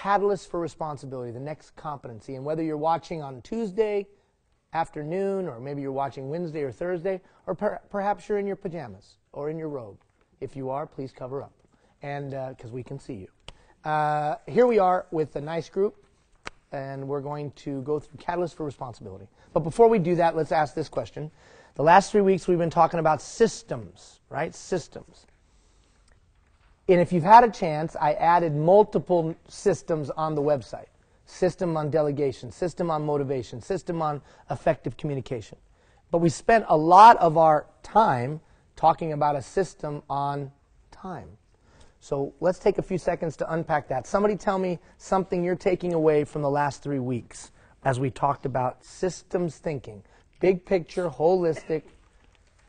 catalyst for responsibility, the next competency. And whether you're watching on Tuesday afternoon, or maybe you're watching Wednesday or Thursday, or perhaps you're in your pajamas or in your robe. If you are, please cover up, and because we can see you. Here we are with a nice group, and we're going to go through catalyst for responsibility. But before we do that, let's ask this question. The last 3 weeks we've been talking about systems, right? Systems. And if you've had a chance, I added multiple systems on the website. System on delegation, system on motivation, system on effective communication. But we spent a lot of our time talking about a system on time. So let's take a few seconds to unpack that. Somebody tell me something you're taking away from the last 3 weeks as we talked about systems thinking. Big picture, holistic,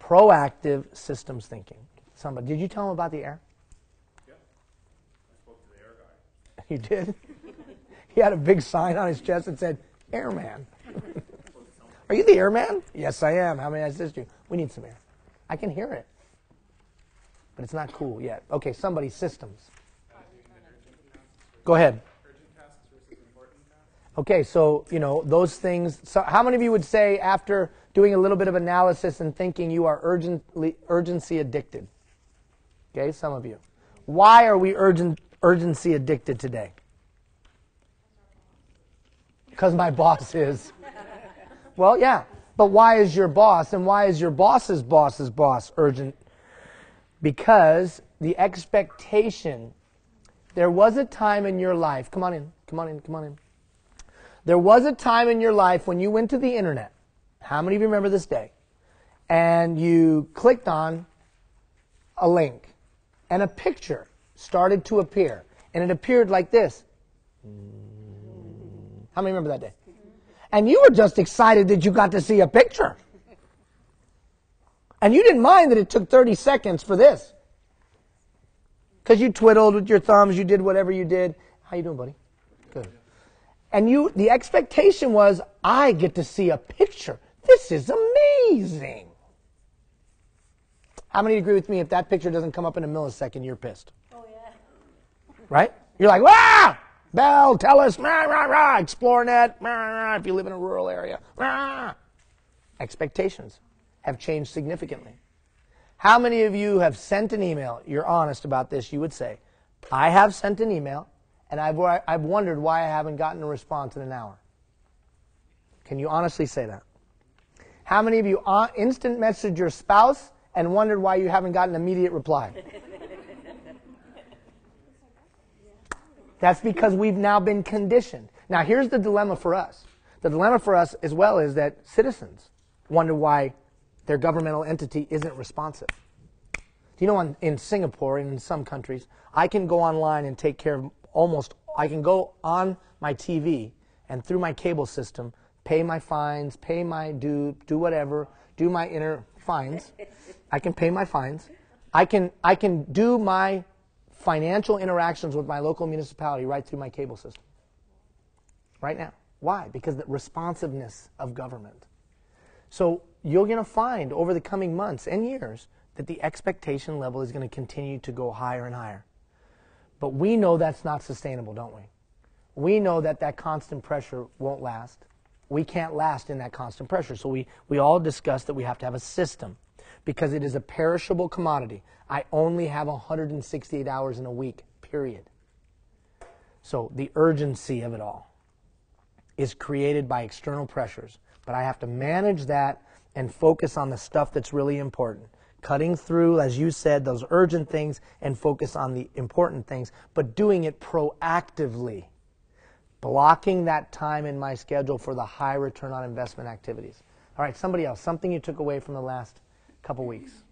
proactive systems thinking. Somebody, did you tell them about the air? You did? He had a big sign on his chest that said, Airman. Are you the airman? Yes, I am. How may I assist you? We need some air. I can hear it. But it's not cool yet. Okay, somebody, systems. Go ahead. Okay, so, those things. So how many of you would say after doing a little bit of analysis and thinking you are urgency addicted? Okay, some of you. Why are we urgency addicted today? Because my boss is. Well, yeah. But why is your boss and why is your boss's boss urgent? Because the expectation, there was a time in your life, come on in. There was a time in your life when you went to the internet. How many of you remember this day? And you clicked on a link and a picture started to appear. And it appeared like this. How many remember that day? And you were just excited that you got to see a picture. And you didn't mind that it took 30 seconds for this. Because you twiddled with your thumbs, you did whatever you did. How you doing, buddy? Good. And the expectation was, I get to see a picture. This is amazing. How many agree with me if that picture doesn't come up in a millisecond, you're pissed? Oh, yeah. Right? You're like, "Wah! Bell, tell us, rah, rah, rah, ExploreNet, rah, rah, if you live in a rural area." Rah. Expectations have changed significantly. How many of you have sent an email? You're honest about this. You would say, I have sent an email, and I've wondered why I haven't gotten a response in an hour. Can you honestly say that? How many of you instant messaged your spouse and wondered why you haven't gotten an immediate reply? That's because we've now been conditioned. Now, here's the dilemma for us. The dilemma for us as well is that citizens wonder why their governmental entity isn't responsive. Do you know in Singapore and in some countries, I can go online and take care of I can go on my TV and through my cable system, pay my fines, pay my do whatever, do my inner fines. I can pay my fines. I can do my financial interactions with my local municipality right through my cable system. Right now. Why? Because the responsiveness of government. So you're going to find over the coming months and years that the expectation level is going to continue to go higher and higher. But we know that's not sustainable, don't we? We know that constant pressure won't last. We can't last in that constant pressure. So we all discussed that we have to have a system because it is a perishable commodity. I only have 168 hours in a week, period. So the urgency of it all is created by external pressures. But I have to manage that and focus on the stuff that's really important. Cutting through, as you said, those urgent things and focus on the important things, but doing it proactively. Blocking that time in my schedule for the high return on investment activities. All right, somebody else, something you took away from the last couple weeks.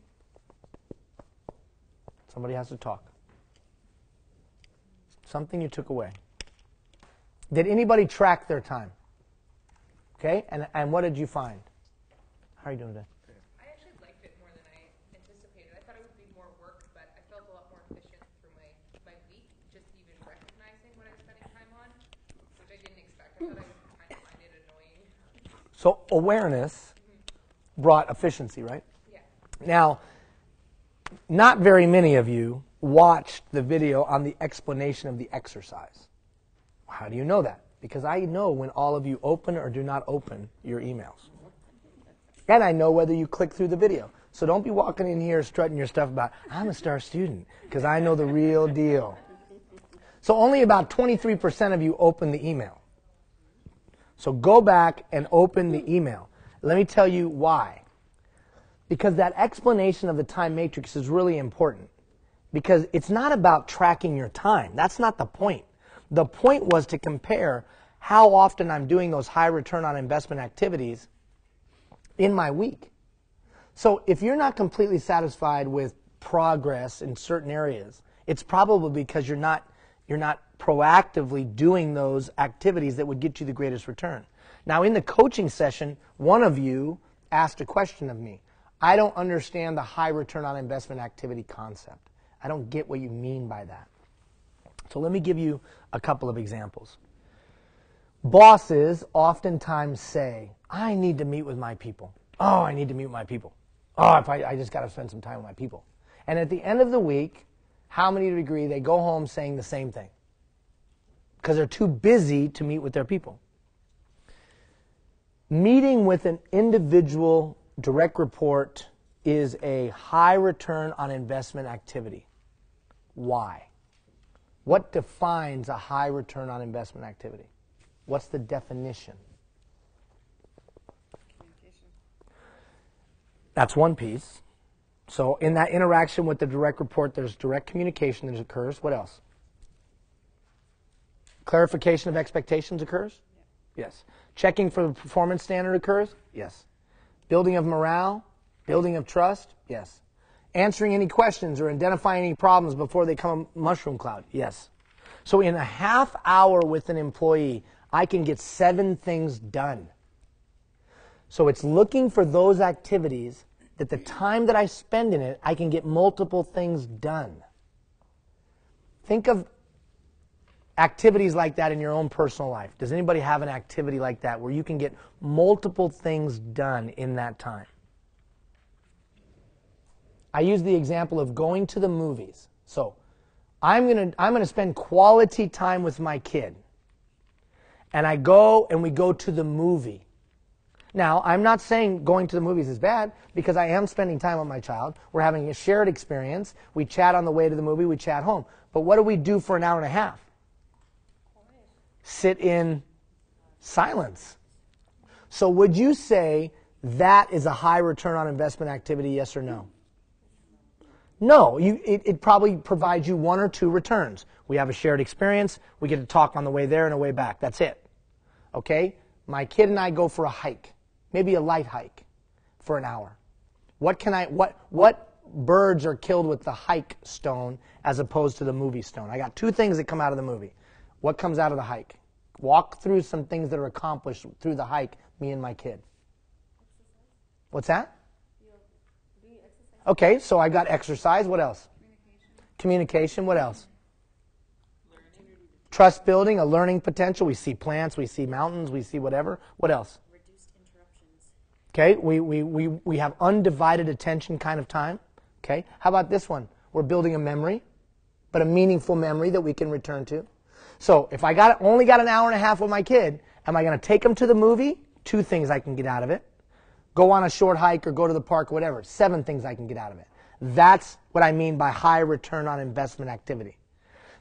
Somebody has to talk. Something you took away. Did anybody track their time? Okay, and what did you find? How are you doing today? I actually liked it more than I anticipated. I thought it would be more work, but I felt a lot more efficient through my week, just even recognizing what I was spending time on, which I didn't expect. I thought I would kind of find it annoying. So awareness brought efficiency, right? Yeah. Now, not very many of you watched the video on the explanation of the exercise. How do you know that? Because I know when all of you open or do not open your emails. And I know whether you click through the video. So don't be walking in here strutting your stuff about, I'm a star student, because I know the real deal. So only about 23% of you open the email. So go back and open the email. Let me tell you why. Because that explanation of the time matrix is really important. Because it's not about tracking your time. That's not the point. The point was to compare how often I'm doing those high return on investment activities in my week. So if you're not completely satisfied with progress in certain areas, it's probably because you're not proactively doing those activities that would get you the greatest return. Now, in the coaching session, one of you asked a question of me. I don't understand the high return on investment activity concept. I don't get what you mean by that. So let me give you a couple of examples. Bosses oftentimes say, I need to meet with my people. Oh, I need to meet with my people. Oh, I just got to spend some time with my people. And at the end of the week, how many would agree they go home saying the same thing? Because they're too busy to meet with their people. Meeting with an individual direct report is a high return on investment activity. Why? What defines a high return on investment activity? What's the definition? Communication. That's one piece. So in that interaction with the direct report, there's direct communication that occurs. What else? Clarification of expectations occurs? Yeah. Yes. Checking for the performance standard occurs? Yes. Building of morale? Building of trust? Yes. Answering any questions or identifying any problems before they come a mushroom cloud? Yes. So in a half hour with an employee, I can get 7 things done. So it's looking for those activities that the time that I spend in it, I can get multiple things done. Think of activities like that in your own personal life. Does anybody have an activity like that where you can get multiple things done in that time? I use the example of going to the movies. So I'm gonna spend quality time with my kid. And I go and we go to the movie. Now, I'm not saying going to the movies is bad, because I am spending time with my child. We're having a shared experience. We chat on the way to the movie. We chat home. But what do we do for an hour and a half? Sit in silence. So would you say that is a high return on investment activity, yes or no? No. It probably provides you 1 or 2 returns. We have a shared experience. We get to talk on the way there and the way back. That's it. Okay? My kid and I go for a hike. Maybe a light hike for an hour. What birds are killed with the hike stone as opposed to the movie stone? I got 2 things that come out of the movie. What comes out of the hike? Walk through some things that are accomplished through the hike, me and my kid. Exercise. What's that? Okay, so I got exercise. What else? Communication. What else? Learning. Trust building, a learning potential. We see plants, we see mountains, we see whatever. What else? Reduced interruptions. Okay, we have undivided attention kind of time. Okay, how about this one? We're building a memory, but a meaningful memory that we can return to. So if I only got an hour and a half with my kid, am I going to take them to the movie? 2 things I can get out of it. Go on a short hike or go to the park or whatever. 7 things I can get out of it. That's what I mean by high return on investment activity.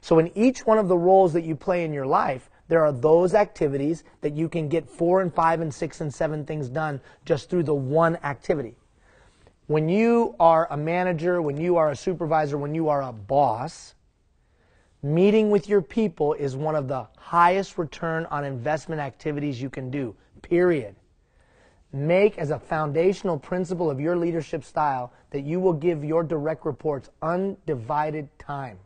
So in each one of the roles that you play in your life, there are those activities that you can get 4 and 5 and 6 and 7 things done just through the one activity. When you are a manager, when you are a supervisor, when you are a boss, meeting with your people is one of the highest return on investment activities you can do, period. Make as a foundational principle of your leadership style that you will give your direct reports undivided time.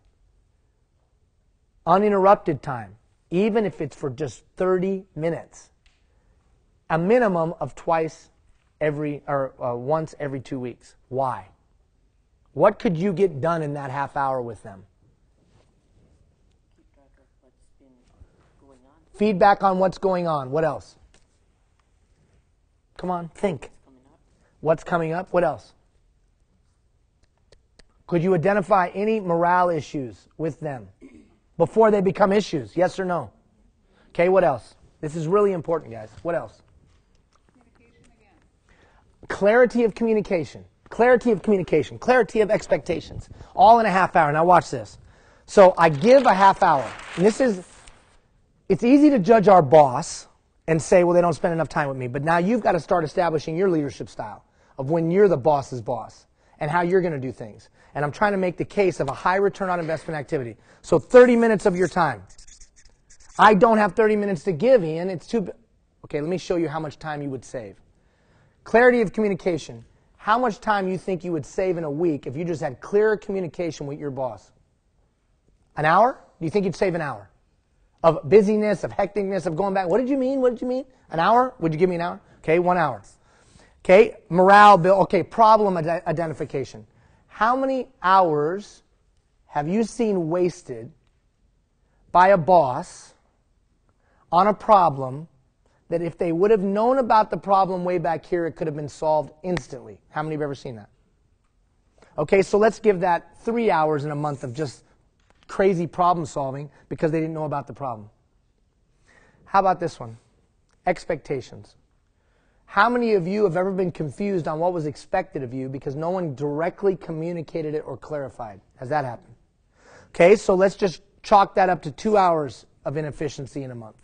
Uninterrupted time, even if it's for just 30 minutes. A minimum of once every 2 weeks. Why? What could you get done in that half hour with them? Feedback on what's going on. What else? Come on, think. What's coming up? What else? Could you identify any morale issues with them before they become issues? Yes or no? Okay, what else? This is really important, guys. What else? Communication again. Clarity of communication. Clarity of communication. Clarity of expectations. All in a half hour. Now watch this. So I give a half hour. And it's easy to judge our boss and say, well, they don't spend enough time with me. But now you've got to start establishing your leadership style of when you're the boss's boss and how you're going to do things. And I'm trying to make the case of a high return on investment activity. So 30 minutes of your time. I don't have 30 minutes to give, Ian. It's too... Okay, let me show you how much time you would save. Clarity of communication. How much time you think you would save in a week if you just had clearer communication with your boss? An hour? Do you think you'd save an hour? Of busyness, of hecticness, of going back. What did you mean? What did you mean? An hour? Would you give me an hour? Okay, 1 hour. Okay, morale build. Okay, problem identification. How many hours have you seen wasted by a boss on a problem that if they would have known about the problem way back here, it could have been solved instantly? How many have ever seen that? Okay, so let's give that 3 hours in a month of just crazy problem solving because they didn't know about the problem. How about this one? Expectations. How many of you have ever been confused on what was expected of you because no one directly communicated it or clarified? Has that happened? Okay, so let's just chalk that up to 2 hours of inefficiency in a month.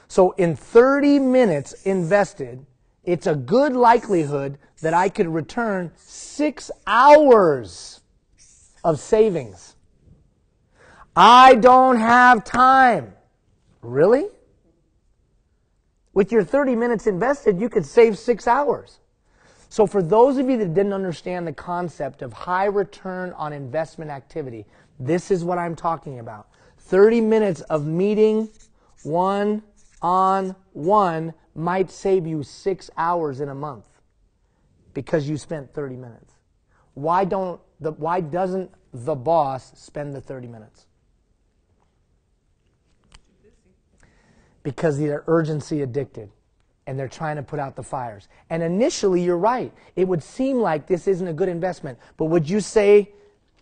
So in 30 minutes invested, it's a good likelihood that I could return 6 hours of savings. I don't have time. Really? With your 30 minutes invested, you could save 6 hours. So for those of you that didn't understand the concept of high return on investment activity, this is what I'm talking about. 30 minutes of meeting one-on-one might save you 6 hours in a month because you spent 30 minutes. Why doesn't the boss spend the 30 minutes? Because they're urgency addicted and they're trying to put out the fires. And initially, you're right. It would seem like this isn't a good investment. But would you say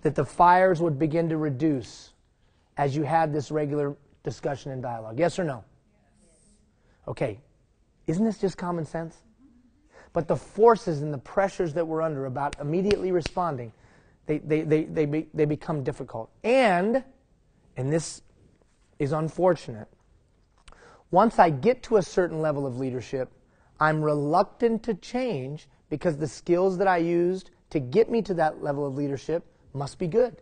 that the fires would begin to reduce as you had this regular discussion and dialogue? Yes or no? Okay. Isn't this just common sense? But the forces and the pressures that we're under about immediately responding, they become difficult. And this is unfortunate, once I get to a certain level of leadership, I'm reluctant to change because the skills that I used to get me to that level of leadership must be good.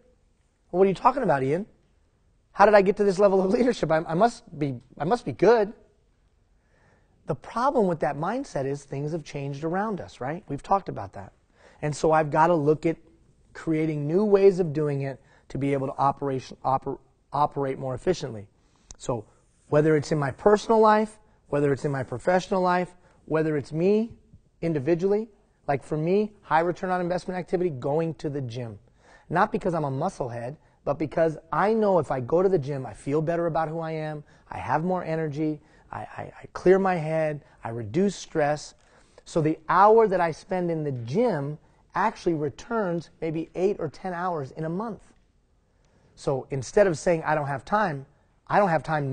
Well, what are you talking about, Ian? How did I get to this level of leadership? I must be good. The problem with that mindset is things have changed around us, right? We've talked about that. And so I've got to look at creating new ways of doing it to be able to operate more efficiently. So whether it's in my personal life, whether it's in my professional life, whether it's me individually, like for me, high return on investment activity, going to the gym. Not because I'm a musclehead, but because I know if I go to the gym, I feel better about who I am, I have more energy, I clear my head, I reduce stress. So the hour that I spend in the gym actually returns maybe 8 or 10 hours in a month. So instead of saying I don't have time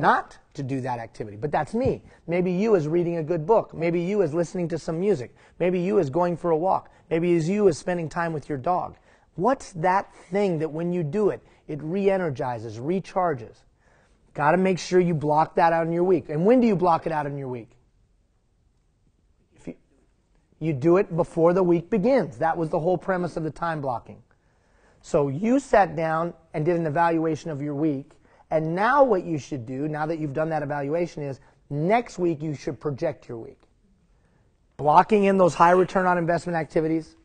not to do that activity. But that's me. Maybe you is reading a good book. Maybe you is listening to some music. Maybe you is going for a walk. Maybe you is spending time with your dog. What's that thing that when you do it, it re-energizes, recharges? Got to make sure you block that out in your week. And when do you block it out in your week? You do it before the week begins. That was the whole premise of the time blocking. So you sat down and did an evaluation of your week. And now what you should do, now that you've done that evaluation, is next week you should project your week. Blocking in those high return on investment activities,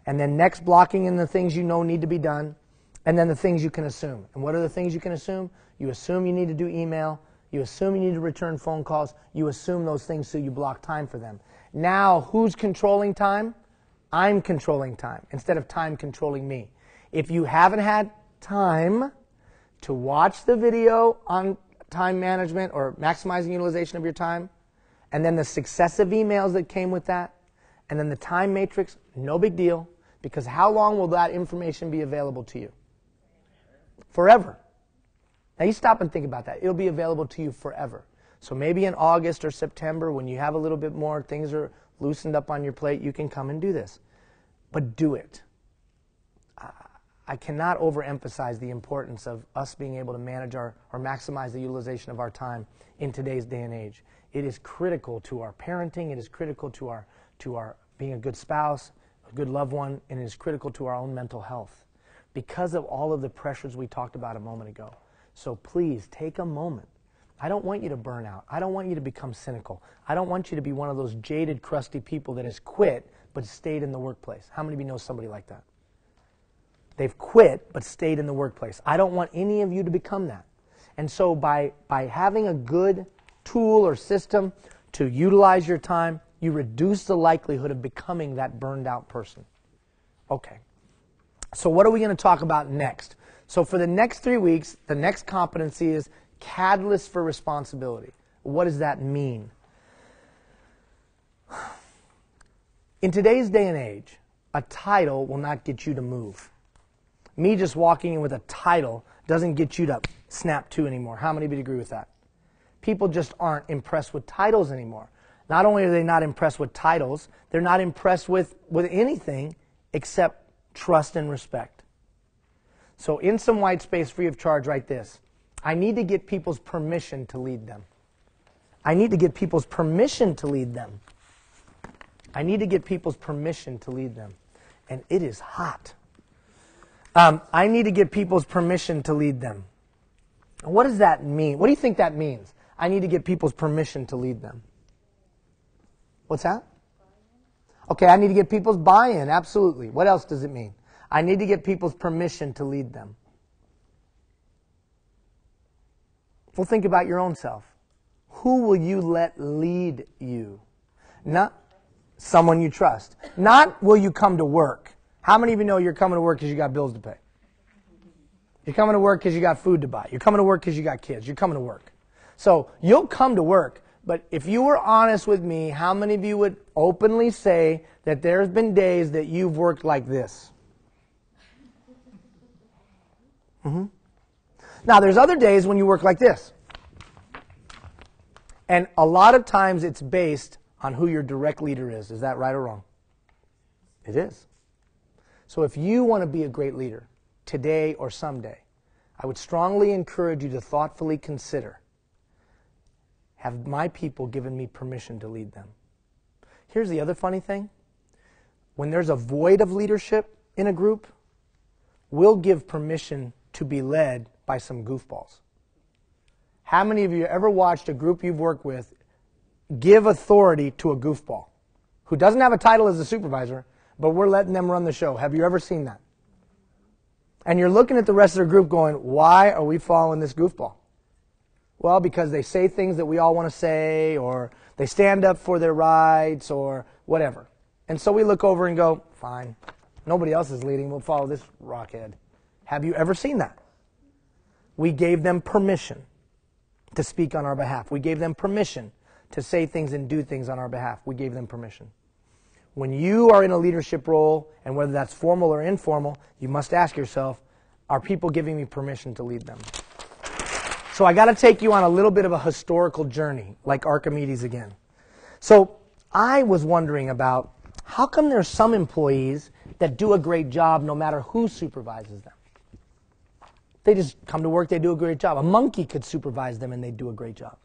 and then next blocking in the things you know need to be done, and then the things you can assume. And what are the things you can assume? You assume you need to do email, you assume you need to return phone calls, you assume those things so you block time for them. Now, who's controlling time? I'm controlling time, instead of time controlling me. If you haven't had time to watch the video on time management or maximizing utilization of your time, and then the successive emails that came with that, and then the time matrix, no big deal, because how long will that information be available to you? Forever. Now you stop and think about that. It'll be available to you forever. So maybe in August or September, when you have a little bit more, things are loosened up on your plate, you can come and do this. But do it. I cannot overemphasize the importance of us being able to manage or maximize the utilization of our time in today's day and age. It is critical to our parenting. It is critical to our being a good spouse, a good loved one, and it is critical to our own mental health because of all of the pressures we talked about a moment ago. So please take a moment. I don't want you to burn out. I don't want you to become cynical. I don't want you to be one of those jaded, crusty people that has quit but stayed in the workplace. How many of you know somebody like that? They've quit but stayed in the workplace. I don't want any of you to become that. And so by having a good tool or system to utilize your time, you reduce the likelihood of becoming that burned out person. Okay. So what are we going to talk about next? So for the next 3 weeks, the next competency is catalyst for responsibility. What does that mean? In today's day and age, a title will not get you to move. Me just walking in with a title doesn't get you to snap to anymore. How many of you agree with that? People just aren't impressed with titles anymore. Not only are they not impressed with titles, they're not impressed with anything except trust and respect. So in some white space free of charge, write this. I need to get people's permission to lead them. I need to get people's permission to lead them. I need to get people's permission to lead them. And it is hot. I need to get people's permission to lead them. What does that mean? What do you think that means? I need to get people's permission to lead them. What's that? Okay, I need to get people's buy-in. Absolutely. What else does it mean? I need to get people's permission to lead them. Well, think about your own self. Who will you let lead you? Not someone you trust. Not will you come to work. How many of you know you're coming to work because you got bills to pay? You're coming to work because you got food to buy. You're coming to work because you got kids. You're coming to work. So you'll come to work, but if you were honest with me, how many of you would openly say that there's been days that you've worked like this? Mm-hmm. Now, there's other days when you work like this. And a lot of times it's based on who your direct leader is. Is that right or wrong? It is. So if you want to be a great leader today or someday, I would strongly encourage you to thoughtfully consider, have my people given me permission to lead them? Here's the other funny thing. When there's a void of leadership in a group, we'll give permission to be led by some goofballs. How many of you ever watched a group you've worked with give authority to a goofball who doesn't have a title as a supervisor, but we're letting them run the show? Have you ever seen that? And you're looking at the rest of the group going, why are we following this goofball? Well, because they say things that we all want to say, or they stand up for their rights, or whatever. And so we look over and go, fine, nobody else is leading, we'll follow this rockhead. Have you ever seen that? We gave them permission to speak on our behalf. We gave them permission to say things and do things on our behalf. We gave them permission. When you are in a leadership role, and whether that's formal or informal, you must ask yourself, are people giving me permission to lead them? So I got to take you on a little bit of a historical journey, like Archimedes again. So I was wondering about how come there's some employees that do a great job no matter who supervises them? They just come to work, they do a great job. A monkey could supervise them and they'd do a great job.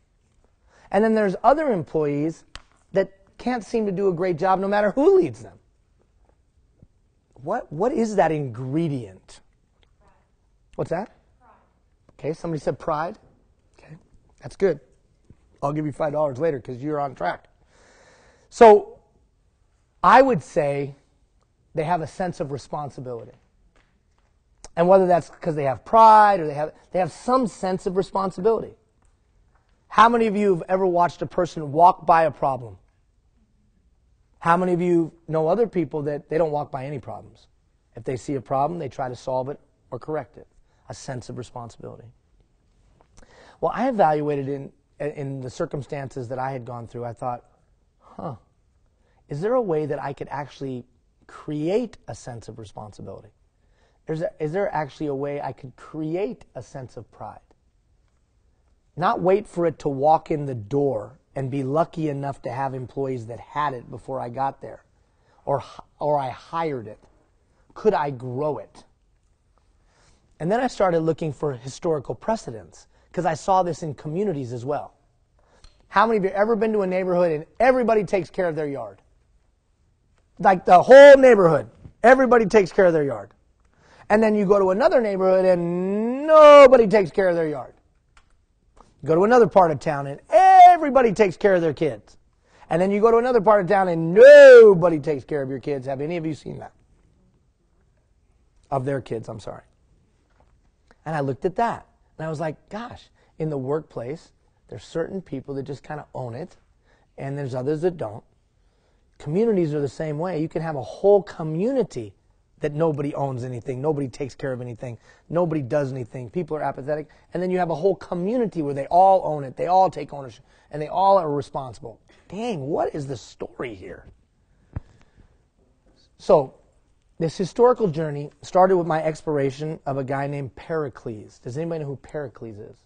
And then there's other employees that can't seem to do a great job no matter who leads them. What is that ingredient? Pride. What's that? Pride. Okay, somebody said pride. Okay, that's good. I'll give you $5 later because you're on track. So I would say they have a sense of responsibility. And whether that's because they have pride or they have some sense of responsibility. How many of you have ever watched a person walk by a problem? How many of you know other people that they don't walk by any problems? If they see a problem, they try to solve it or correct it. A sense of responsibility. Well, I evaluated in the circumstances that I had gone through, I thought, is there a way that I could actually create a sense of responsibility? Is there actually a way I could create a sense of pride? not wait for it to walk in the door and be lucky enough to have employees that had it before I got there, or I hired it. Could I grow it? And then I started looking for historical precedents, because I saw this in communities as well. How many of you have ever been to a neighborhood and everybody takes care of their yard? Like the whole neighborhood, everybody takes care of their yard. And then you go to another neighborhood and nobody takes care of their yard. You go to another part of town and everybody takes care of their kids. And then you go to another part of town and nobody takes care of your kids. Have any of you seen that? Of their kids, I'm sorry. And I looked at that and I was like, gosh, in the workplace, there's certain people that just kind of own it, and there's others that don't. Communities are the same way. You can have a whole community that nobody owns anything, nobody takes care of anything, nobody does anything, people are apathetic, and then you have a whole community where they all own it, they all take ownership, and they all are responsible. Dang, what is the story here? So, this historical journey started with my exploration of a guy named Pericles. Does anybody know who Pericles is?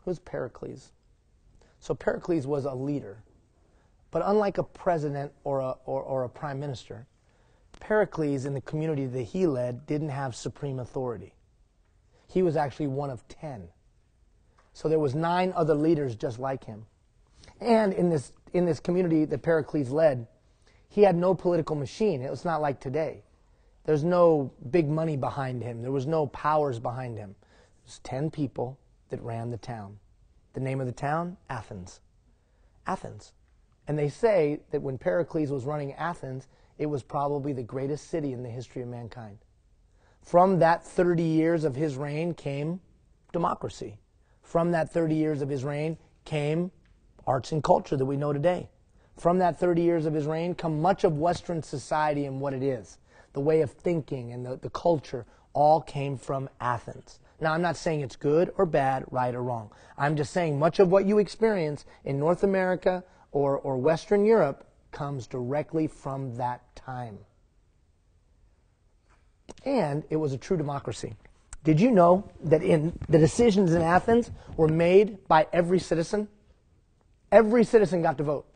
Who's Pericles? So Pericles was a leader. But unlike a president or a prime minister, Pericles in the community that he led didn't have supreme authority. He was actually one of 10. So there was 9 other leaders just like him. And in this community that Pericles led, he had no political machine. It was not like today. There's no big money behind him. There was no powers behind him. It was 10 people that ran the town. The name of the town? Athens. Athens. And they say that when Pericles was running Athens, it was probably the greatest city in the history of mankind. From that 30 years of his reign came democracy. From that 30 years of his reign came arts and culture that we know today. From that 30 years of his reign come much of Western society and what it is. The way of thinking and the culture all came from Athens. Now, I'm not saying it's good or bad, right or wrong. I'm just saying much of what you experience in North America or Western Europe comes directly from that time. And it was a true democracy. Did you know that the decisions in Athens were made by every citizen? Every citizen got to vote.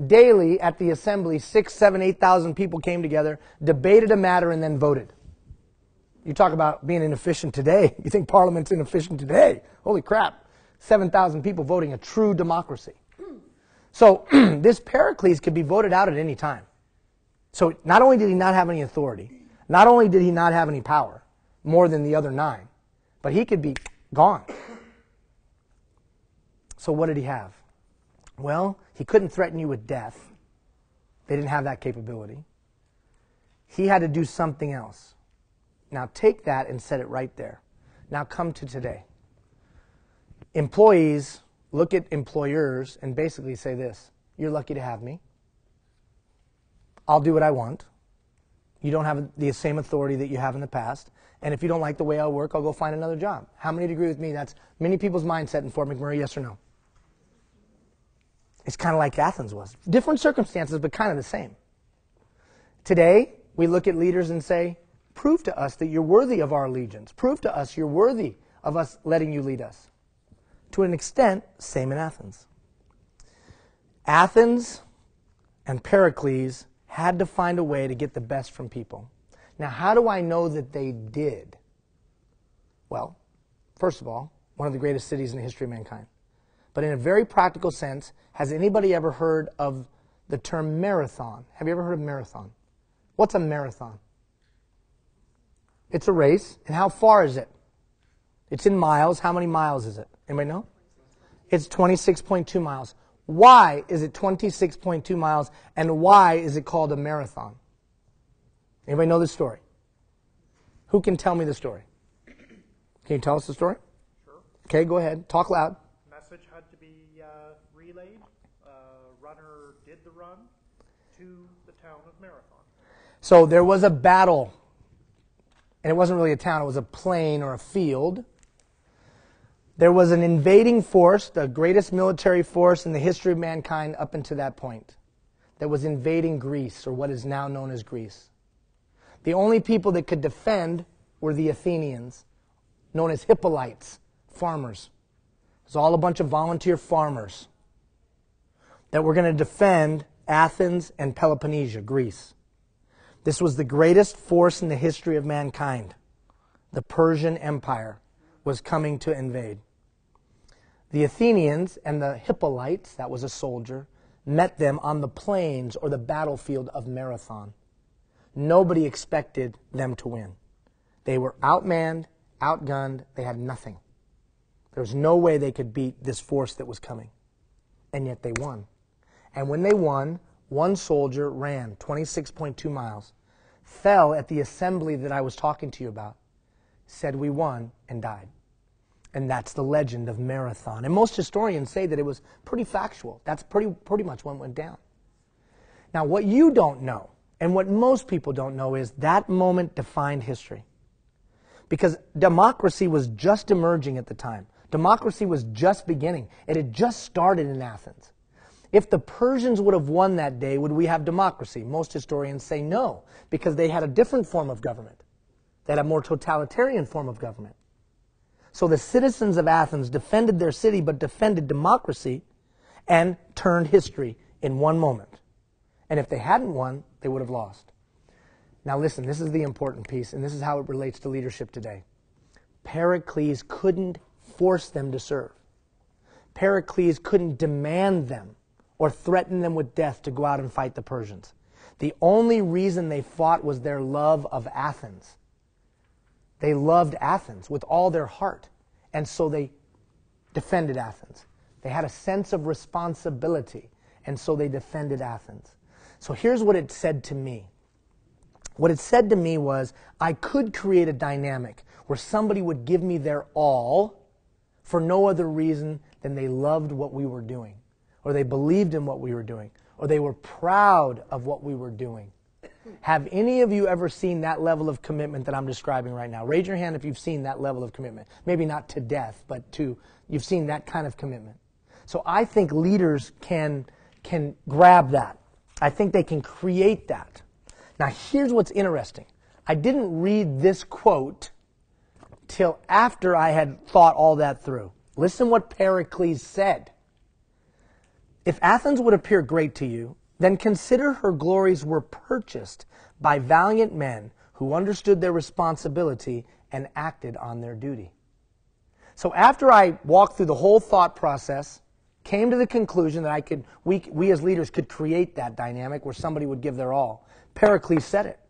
Daily at the assembly, 6,000, 7,000, 8,000 people came together, debated a matter, and then voted. You talk about being inefficient today. You think Parliament's inefficient today? Holy crap. 7,000 people voting, a true democracy. So this Pericles could be voted out at any time. So not only did he not have any authority, not only did he not have any power, more than the other 9, but he could be gone. So what did he have? Well, he couldn't threaten you with death. They didn't have that capability. He had to do something else. Now take that and set it right there. Now come to today. Employees look at employers and basically say this: you're lucky to have me. I'll do what I want. You don't have the same authority that you have in the past. And if you don't like the way I work, I'll go find another job. How many agree with me? That's many people's mindset in Fort McMurray, yes or no? It's kind of like Athens was. Different circumstances, but kind of the same. Today, we look at leaders and say, prove to us that you're worthy of our allegiance. Prove to us you're worthy of us letting you lead us. To an extent, same in Athens. Athens and Pericles had to find a way to get the best from people. Now, how do I know that they did? Well, first of all, one of the greatest cities in the history of mankind. But in a very practical sense, has anybody ever heard of the term marathon? Have you ever heard of marathon? What's a marathon? It's a race. And how far is it? It's in miles. How many miles is it? Anybody know? It's 26.2 miles. Why is it 26.2 miles, and why is it called a marathon? Anybody know this story? Who can tell me the story? Can you tell us the story? Sure. Okay, go ahead. Talk loud. Message had to be relayed. Runner did the run to the town of Marathon. So there was a battle, and it wasn't really a town, it was a plain or a field. There was an invading force, the greatest military force in the history of mankind up until that point, that was invading Greece, or what is now known as Greece. The only people that could defend were the Athenians, known as Hippolytes, farmers. was all a bunch of volunteer farmers that were going to defend Athens and Peloponnesia, Greece. This was the greatest force in the history of mankind. The Persian Empire was coming to invade. The Athenians and the Hippolytes, that was a soldier, met them on the plains or the battlefield of Marathon. Nobody expected them to win. They were outmanned, outgunned, they had nothing. There was no way they could beat this force that was coming. And yet they won. And when they won, one soldier ran 26.2 miles, fell at the assembly that I was talking to you about, said we won, and died. And that's the legend of Marathon. And most historians say that it was pretty factual. That's pretty much what went down. Now, what you don't know, and what most people don't know, is that moment defined history. Because democracy was just emerging at the time. Democracy was just beginning. It had just started in Athens. If the Persians would have won that day, would we have democracy? Most historians say no, because they had a different form of government. They had a more totalitarian form of government. So the citizens of Athens defended their city, but defended democracy and turned history in one moment. And if they hadn't won, they would have lost. Now listen, this is the important piece, and this is how it relates to leadership today. Pericles couldn't force them to serve. Pericles couldn't demand them or threaten them with death to go out and fight the Persians. The only reason they fought was their love of Athens. They loved Athens with all their heart, and so they defended Athens. They had a sense of responsibility, and so they defended Athens. So here's what it said to me. What it said to me was, I could create a dynamic where somebody would give me their all for no other reason than they loved what we were doing, or they believed in what we were doing, or they were proud of what we were doing. Have any of you ever seen that level of commitment that I'm describing right now? Raise your hand if you've seen that level of commitment. Maybe not to death, but you've seen that kind of commitment. So I think leaders can grab that. I think they can create that. Now here's what's interesting. I didn't read this quote till after I had thought all that through. Listen what Pericles said. If Athens would appear great to you, then consider her glories were purchased by valiant men who understood their responsibility and acted on their duty. So after I walked through the whole thought process, came to the conclusion that we as leaders could create that dynamic where somebody would give their all, Pericles said it.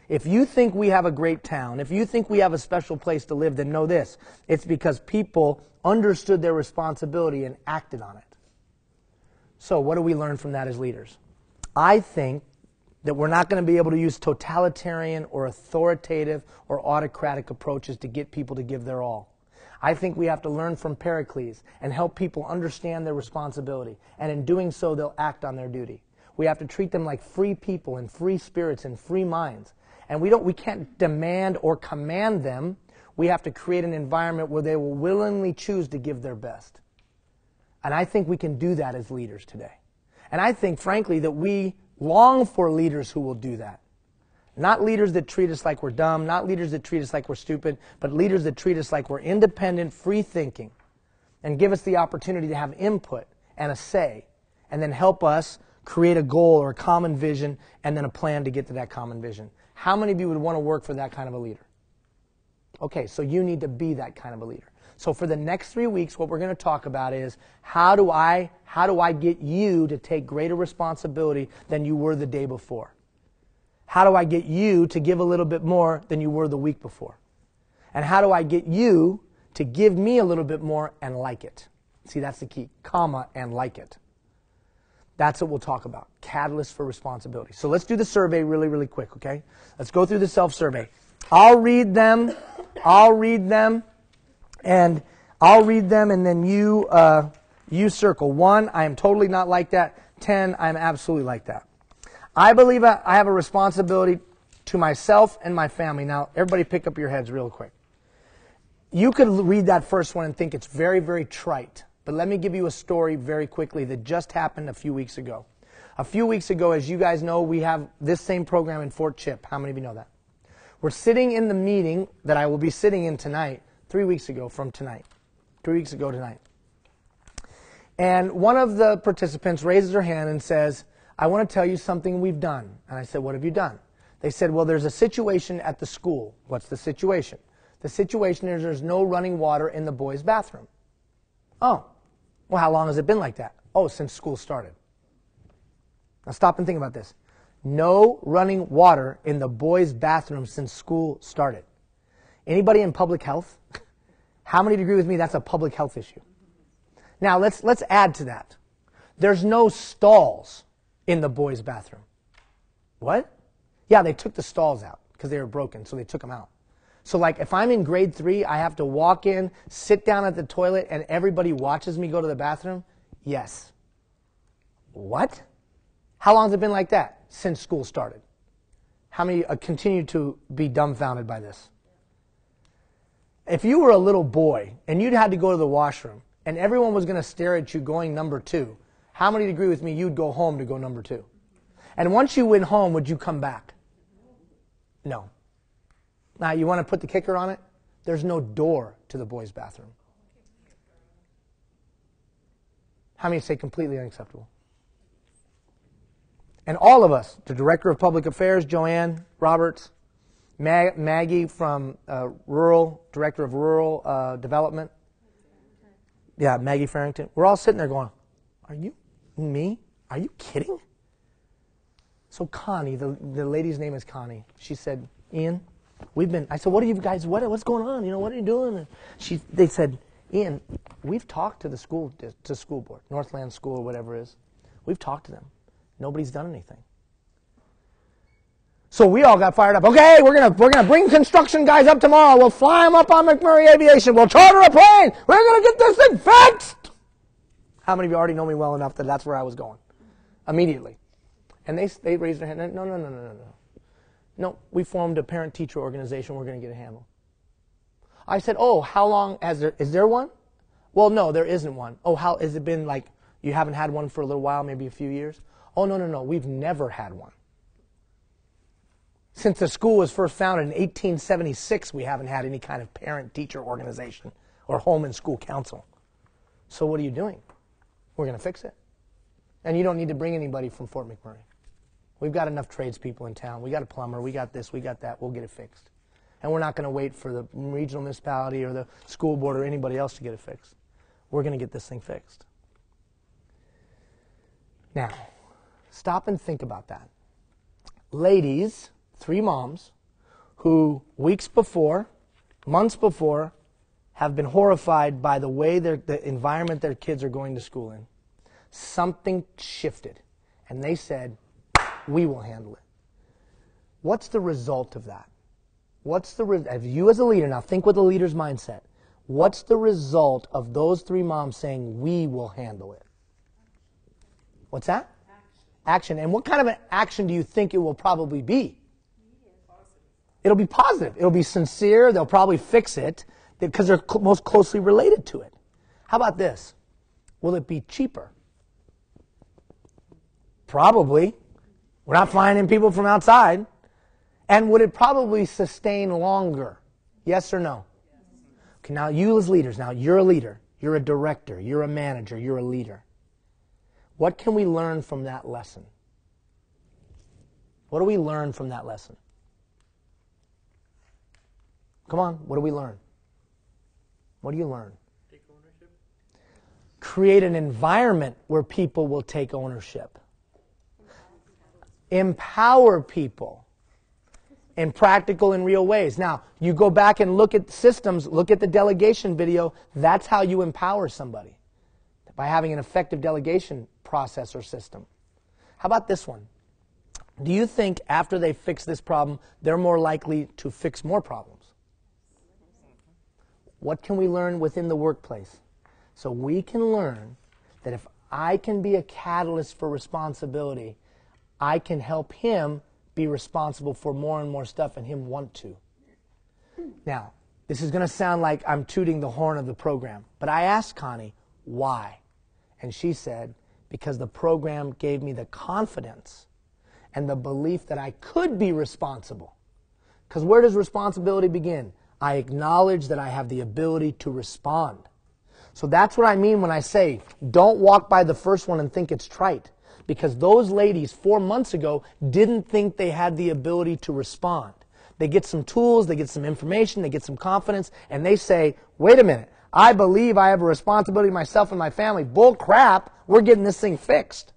If you think we have a great town, if you think we have a special place to live, then know this. It's because people understood their responsibility and acted on it. So what do we learn from that as leaders? I think that we're not going to be able to use totalitarian or authoritative or autocratic approaches to get people to give their all. I think we have to learn from Pericles and help people understand their responsibility. And in doing so, they'll act on their duty. We have to treat them like free people and free spirits and free minds. And we can't demand or command them. We have to create an environment where they will willingly choose to give their best. And I think we can do that as leaders today. And I think, frankly, that we long for leaders who will do that. Not leaders that treat us like we're dumb, not leaders that treat us like we're stupid, but leaders that treat us like we're independent, free thinking, and give us the opportunity to have input and a say, and then help us create a goal or a common vision, and then a plan to get to that common vision. How many of you would want to work for that kind of a leader? Okay, so you need to be that kind of a leader. So for the next 3 weeks, what we're going to talk about is how do I get you to take greater responsibility than you were the day before? How do I get you to give a little bit more than you were the week before? And how do I get you to give me a little bit more and like it? See, that's the key, comma, and like it. That's what we'll talk about, catalyst for responsibility. So let's do the survey really, really quick, okay? Let's go through the self-survey. I'll read them, and then you circle. 1, I am totally not like that. 10, I am absolutely like that. I believe I have a responsibility to myself and my family. Now, everybody pick up your heads real quick. You could read that first one and think it's very, very trite. But let me give you a story very quickly that just happened a few weeks ago. A few weeks ago, as you guys know, we have this same program in Fort Chip. How many of you know that? We're sitting in the meeting that I will be sitting in tonight, 3 weeks ago from tonight. 3 weeks ago tonight. And one of the participants raises her hand and says, I want to tell you something we've done. And I said, what have you done? They said, well, there's a situation at the school. What's the situation? The situation is there's no running water in the boys' bathroom. Oh, well, how long has it been like that? Oh, since school started. Now stop and think about this. No running water in the boys' bathroom since school started. Anybody in public health? How many agree with me that's a public health issue? Now let's add to that. There's no stalls in the boys' bathroom. What? Yeah, they took the stalls out because they were broken, so they took them out. So like if I'm in grade 3, I have to walk in, sit down at the toilet, and everybody watches me go to the bathroom? Yes. What? How long has it been like that? Since school started. How many continue to be dumbfounded by this? If you were a little boy and you'd had to go to the washroom and everyone was going to stare at you going number 2, how many agree with me you'd go home to go number 2? And once you went home, would you come back? No. Now, you want to put the kicker on it? There's no door to the boys' bathroom. How many say completely unacceptable? And all of us, the Director of Public Affairs, Joanne Roberts, Maggie from Director of Rural Development. Yeah, Maggie Farrington. We're all sitting there going, are you me? Are you kidding? So Connie, the lady's name is Connie. She said, Ian, I said, what are you guys, what's going on? You know, what are you doing? They said, Ian, we've talked to the school board, Northland School or whatever it is. We've talked to them. Nobody's done anything. So we all got fired up. Okay, we're gonna bring construction guys up tomorrow. We'll fly them up on McMurray Aviation. We'll charter a plane. We're gonna get this thing fixed. How many of you already know me well enough that that's where I was going? Immediately. And they raised their hand. No. No, we formed a parent-teacher organization. We're going to get a handle. I said, oh, how long is there one? Well, no, there isn't one. Oh, how has it been like you haven't had one for a little while, maybe a few years? Oh, no, we've never had one. Since the school was first founded in 1876, we haven't had any kind of parent-teacher organization or home and school council. So what are you doing? We're going to fix it. And you don't need to bring anybody from Fort McMurray. We've got enough tradespeople in town. We got a plumber. We got this. We got that. We'll get it fixed. And we're not going to wait for the regional municipality or the school board or anybody else to get it fixed. We're going to get this thing fixed. Now, stop and think about that. Ladies, 3 moms, who weeks before, months before, have been horrified by the way the environment their kids are going to school in. Something shifted, and they said, we will handle it. What's the result of that? If you as a leader, now think with a leader's mindset, what's the result of those 3 moms saying, we will handle it? What's that? Action. And what kind of an action do you think it will probably be? It'll be positive. It'll be sincere. They'll probably fix it because they're most closely related to it. How about this? Will it be cheaper? Probably. We're not finding people from outside. And would it probably sustain longer? Yes or no? Okay, now you as leaders, now you're a leader, you're a director, you're a manager, you're a leader. What can we learn from that lesson? What do we learn from that lesson? Come on, what do we learn? What do you learn? Take ownership. Create an environment where people will take ownership. Empower people in practical and real ways. Now, you go back and look at systems, look at the delegation video. That's how you empower somebody, by having an effective delegation process or system. How about this one? Do you think after they fix this problem, they're more likely to fix more problems? What can we learn within the workplace? So we can learn that if I can be a catalyst for responsibility, I can help him be responsible for more and more stuff and him want to. Now, this is going to sound like I'm tooting the horn of the program, but I asked Connie, why? And she said, because the program gave me the confidence and the belief that I could be responsible. Because where does responsibility begin? I acknowledge that I have the ability to respond. So that's what I mean when I say, don't walk by the first one and think it's trite. Because those ladies 4 months ago didn't think they had the ability to respond. They get some tools, they get some information, they get some confidence, and they say, wait a minute, I believe I have a responsibility to myself and my family. Bull crap, we're getting this thing fixed.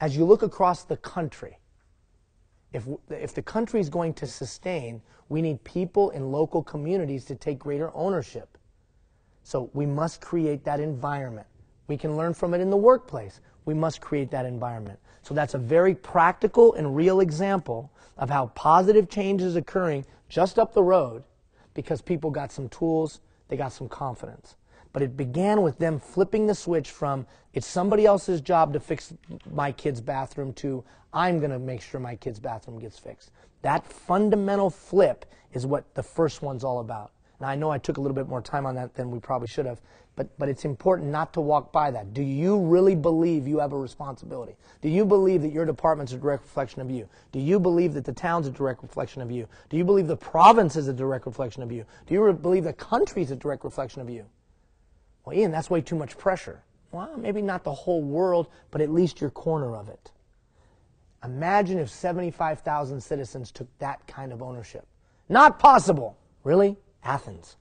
As you look across the country, if the country is going to sustain, we need people in local communities to take greater ownership. So we must create that environment. We can learn from it in the workplace. We must create that environment. So that's a very practical and real example of how positive change is occurring just up the road because people got some tools, they got some confidence. But it began with them flipping the switch from it's somebody else's job to fix my kid's bathroom to I'm going to make sure my kid's bathroom gets fixed. That fundamental flip is what the first one's all about. Now, I know I took a little bit more time on that than we probably should have, but it's important not to walk by that. Do you really believe you have a responsibility? Do you believe that your department's a direct reflection of you? Do you believe that the town's a direct reflection of you? Do you believe the province is a direct reflection of you? Do you believe the country's a direct reflection of you? Well, Ian, that's way too much pressure. Well, maybe not the whole world, but at least your corner of it. Imagine if 75,000 citizens took that kind of ownership. Not possible. Really? Athens.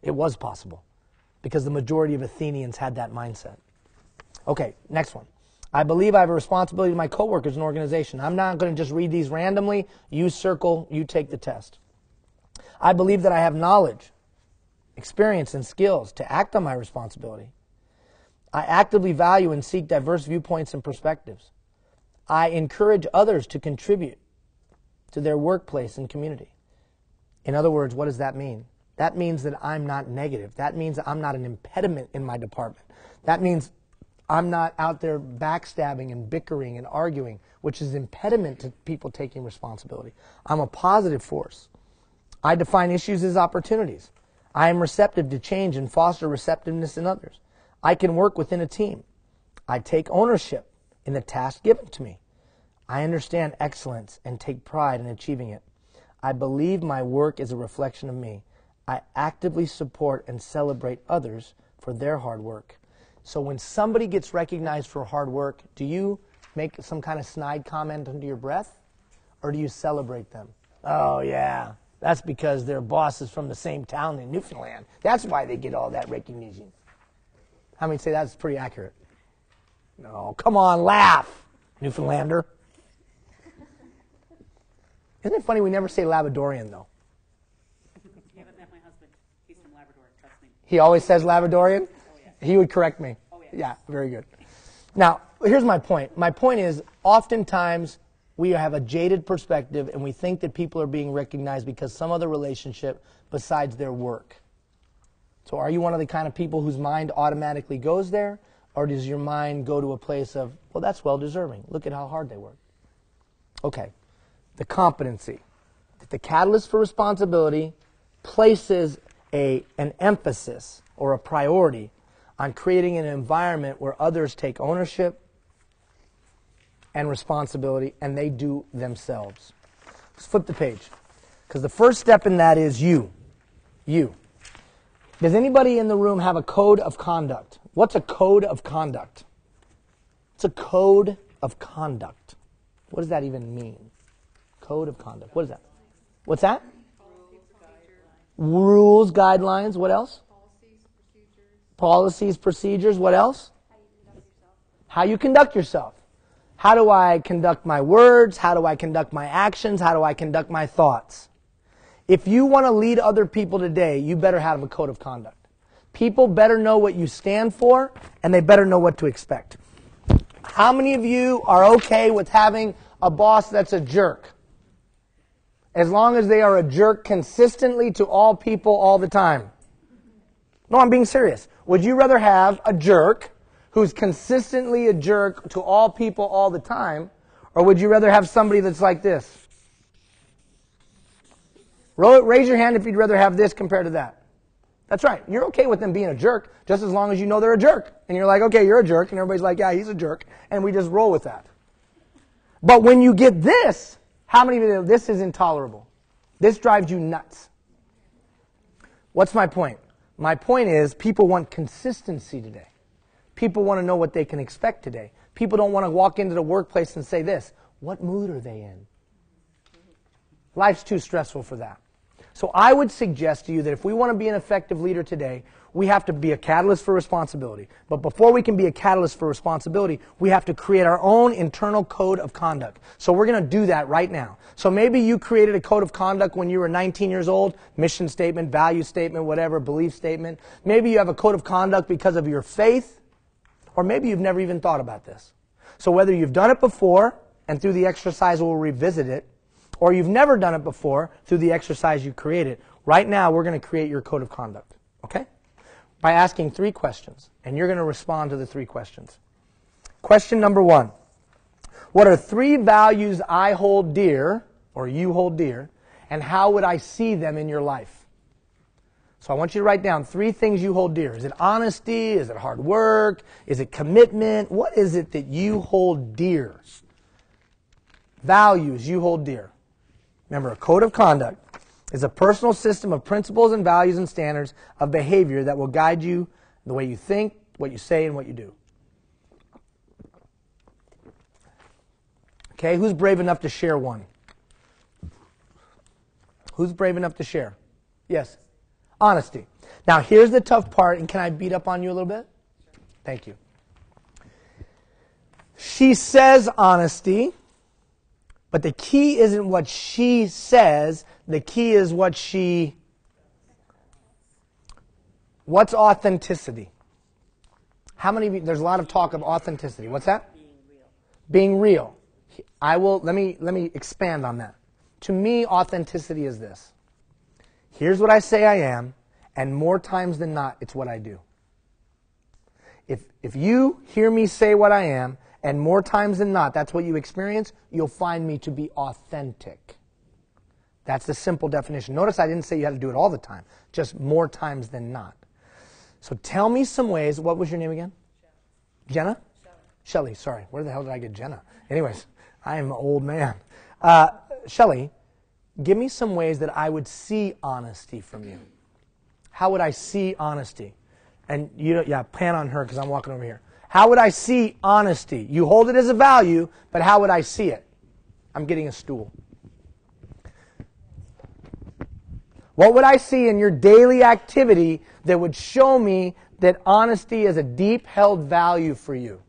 It was possible because the majority of Athenians had that mindset. Okay, next one. I believe I have a responsibility to my coworkers and organization. I'm not going to just read these randomly. You circle, you take the test. I believe that I have knowledge, experience, and skills to act on my responsibility. I actively value and seek diverse viewpoints and perspectives. I encourage others to contribute to their workplace and community. In other words, what does that mean? That means that I'm not negative. That means I'm not an impediment in my department. That means I'm not out there backstabbing and bickering and arguing, which is an impediment to people taking responsibility. I'm a positive force. I define issues as opportunities. I am receptive to change and foster receptiveness in others. I can work within a team. I take ownership in the task given to me. I understand excellence and take pride in achieving it. I believe my work is a reflection of me. I actively support and celebrate others for their hard work. So when somebody gets recognized for hard work, do you make some kind of snide comment under your breath? Or do you celebrate them? Oh, yeah, that's because their boss is from the same town in Newfoundland. That's why they get all that recognition. How many say that's pretty accurate? No, come on, laugh, Newfoundlander. Isn't it funny we never say Labradorian, though? You haven't met my husband. He's from Labrador, trust me. He always says Labradorian? Oh, yeah. He would correct me. Oh, yeah. Yeah, very good. Now, here's my point. My point is, oftentimes, we have a jaded perspective, and we think that people are being recognized because some other relationship besides their work. So are you one of the kind of people whose mind automatically goes there? Or does your mind go to a place of, well, that's well-deserving. Look at how hard they work. Okay. The competency. The catalyst for responsibility places an emphasis or a priority on creating an environment where others take ownership and responsibility, and they do themselves. Let's flip the page. Because the first step in that is you. You. Does anybody in the room have a code of conduct? What's a code of conduct? It's a code of conduct. What does that even mean? Code of conduct. What is that? What's that? Rules, guidelines. What else? Policies, procedures. What else? How you conduct yourself. How do I conduct my words? How do I conduct my actions? How do I conduct my thoughts? If you want to lead other people today, you better have a code of conduct. People better know what you stand for, and they better know what to expect. How many of you are okay with having a boss that's a jerk? As long as they are a jerk consistently to all people all the time. No, I'm being serious. Would you rather have a jerk who's consistently a jerk to all people all the time, or would you rather have somebody that's like this? Raise your hand if you'd rather have this compared to that. That's right. You're okay with them being a jerk, just as long as you know they're a jerk. And you're like, okay, you're a jerk. And everybody's like, yeah, he's a jerk. And we just roll with that. But when you get this, how many of you know this is intolerable? This drives you nuts. What's my point? My point is, people want consistency today. People want to know what they can expect today. People don't want to walk into the workplace and say this, what mood are they in? Life's too stressful for that. So I would suggest to you that if we want to be an effective leader today, we have to be a catalyst for responsibility. But before we can be a catalyst for responsibility, we have to create our own internal code of conduct. So we're going to do that right now. So maybe you created a code of conduct when you were 19 years old, mission statement, value statement, whatever, belief statement. Maybe you have a code of conduct because of your faith, or maybe you've never even thought about this. So whether you've done it before, and through the exercise we'll revisit it, or you've never done it before, through the exercise you created, right now we're going to create your code of conduct. Okay? By asking 3 questions, and you're going to respond to the 3 questions. Question number 1. What are 3 values I hold dear, or you hold dear, and how would I see them in your life? So I want you to write down 3 things you hold dear. Is it honesty? Is it hard work? Is it commitment? What is it that you hold dear? Values you hold dear. Remember, a code of conduct is a personal system of principles and values and standards of behavior that will guide you the way you think, what you say, and what you do. Okay, who's brave enough to share one? Who's brave enough to share? Yes. Honesty. Now, here's the tough part, and can I beat up on you a little bit? Thank you. She says honesty, but the key isn't what she says. The key is what she... What's authenticity? How many of you... There's a lot of talk of authenticity. What's that? Being real. Let me expand on that. To me, authenticity is this. Here's what I say I am, and more times than not, it's what I do. If you hear me say what I am, and more times than not, that's what you experience, you'll find me to be authentic. That's the simple definition. Notice I didn't say you had to do it all the time, just more times than not. So tell me some ways. What was your name again? Jenna? Shelley, sorry. Where the hell did I get Jenna? Anyways, I am an old man. Shelley, give me some ways that I would see honesty from you. How would I see honesty? And pan on her because I'm walking over here. How would I see honesty? You hold it as a value, but how would I see it? I'm getting a stool. What would I see in your daily activity that would show me that honesty is a deep-held value for you?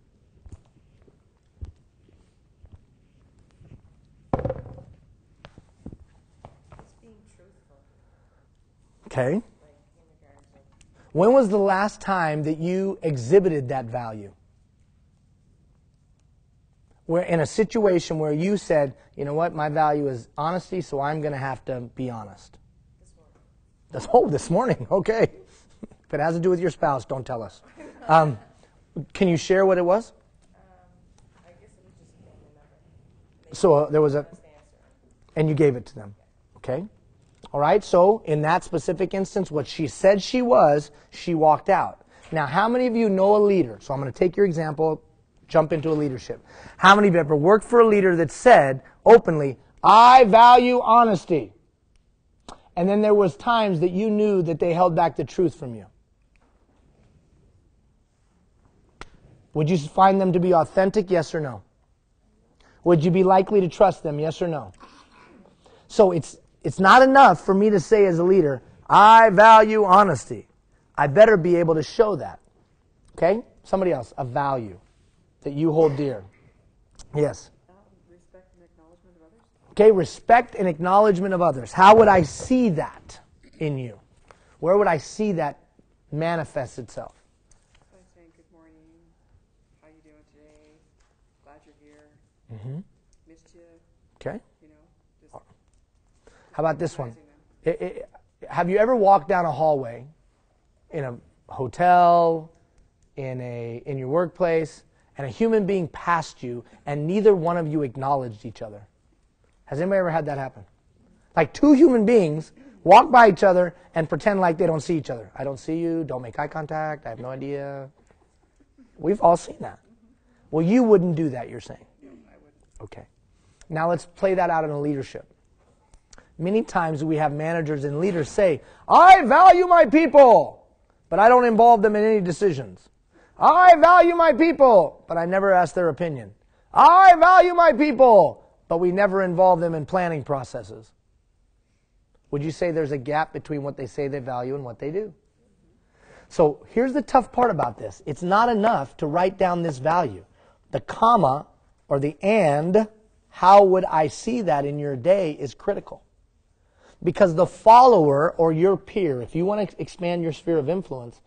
Being truthful. Okay. When was the last time that you exhibited that value? Where in a situation where you said, you know what, my value is honesty, so I'm going to have to be honest. This morning. Okay. If it has to do with your spouse, don't tell us. Can you share what it was? I guess it was just a family member. So there was and you gave it to them. Okay. All right, so in that specific instance, what she said she was, she walked out. Now, how many of you know a leader? So I'm going to take your example, jump into a leadership. How many of you ever worked for a leader that said openly, I value honesty? And then there was times that you knew that they held back the truth from you. Would you find them to be authentic, yes or no? Would you be likely to trust them, yes or no? So it's not enough for me to say as a leader, I value honesty. I better be able to show that. Okay? Somebody else, a value that you hold dear. Yes? Respect and acknowledgement of others. Okay, respect and acknowledgement of others. How would I see that in you? Where would I see that manifest itself? By saying good morning, how you doing today, glad you're here, Mm-hmm. missed you, Okay. you know, just How about this one? recognizing them. Have you ever walked down a hallway in a hotel, in your workplace, and a human being passed you, and neither one of you acknowledged each other? Has anybody ever had that happen? Like 2 human beings walk by each other and pretend like they don't see each other. I don't see you. Don't make eye contact. I have no idea. We've all seen that. Well, you wouldn't do that, you're saying. I would. Okay. Now let's play that out in a leadership. Many times we have managers and leaders say, I value my people. but I don't involve them in any decisions. I value my people, but I never ask their opinion. I value my people, but we never involve them in planning processes. Would you say there's a gap between what they say they value and what they do? So here's the tough part about this. It's not enough to write down this value. The comma or the and, how would I see that in your day, is critical. Because the follower or your peer, if you want to expand your sphere of influence,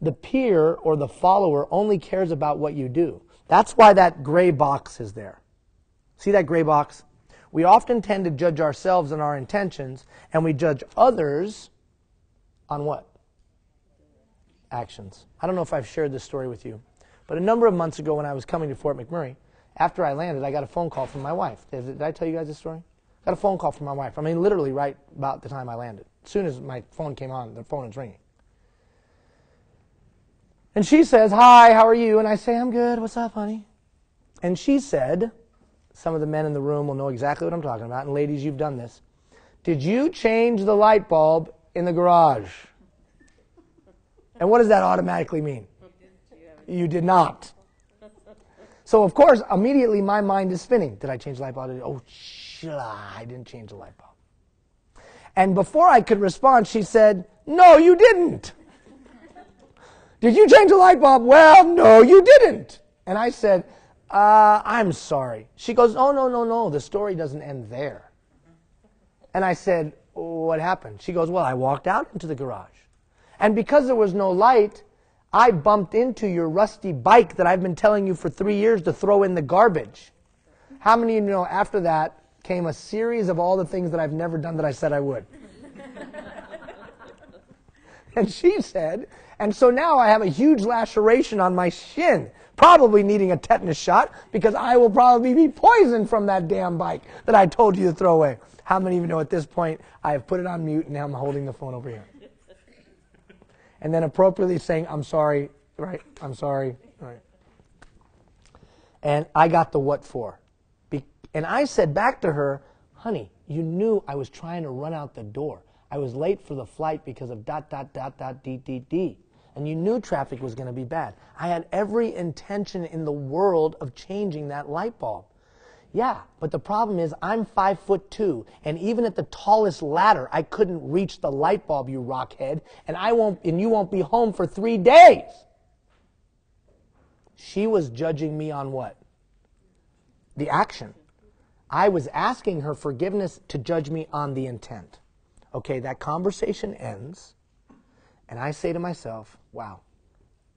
the peer or the follower only cares about what you do. That's why that gray box is there. See that gray box? We often tend to judge ourselves and our intentions, and we judge others on what? Actions. I don't know if I've shared this story with you, but a number of months ago when I was coming to Fort McMurray, after I landed, I got a phone call from my wife. Did I tell you guys this story? I got a phone call from my wife. I mean, literally right about the time I landed. As soon as my phone came on, the phone was ringing. And she says, "Hi, how are you?" And I say, "I'm good. What's up, honey?" And she said, some of the men in the room will know exactly what I'm talking about, and ladies, you've done this. "Did you change the light bulb in the garage?" And what does that automatically mean? You did not. So, of course, immediately my mind is spinning. Did I change the light bulb? Oh, I didn't change the light bulb. And before I could respond, she said, "No, you didn't." "Did you change the light bulb?" "Well, no, you didn't." And I said, "I'm sorry." She goes, "Oh, no, the story doesn't end there." And I said, "What happened?" She goes, "Well, I walked out into the garage. And because there was no light, I bumped into your rusty bike that I've been telling you for 3 years to throw in the garbage." How many of you know after that came a series of all the things that I've never done that I said I would? And she said, and so now I have a huge laceration on my shin, probably needing a tetanus shot because I will probably be poisoned from that damn bike that I told you to throw away. How many of you know at this point I have put it on mute and now I'm holding the phone over here? And then appropriately saying, "I'm sorry," right? "I'm sorry," right? And I got the what for. And I said back to her, "Honey, you knew I was trying to run out the door. I was late for the flight because of ... D. And you knew traffic was going to be bad. I had every intention in the world of changing that light bulb." "Yeah, but the problem is I'm 5'2", and even at the tallest ladder, I couldn't reach the light bulb, you rockhead, and you won't be home for 3 days." She was judging me on what? The action. I was asking her forgiveness to judge me on the intent. Okay, that conversation ends, and I say to myself, wow,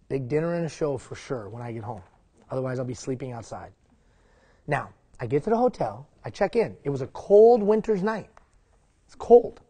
big dinner and a show for sure when I get home. Otherwise, I'll be sleeping outside. Now, I get to the hotel. I check in. It was a cold winter's night. It's cold.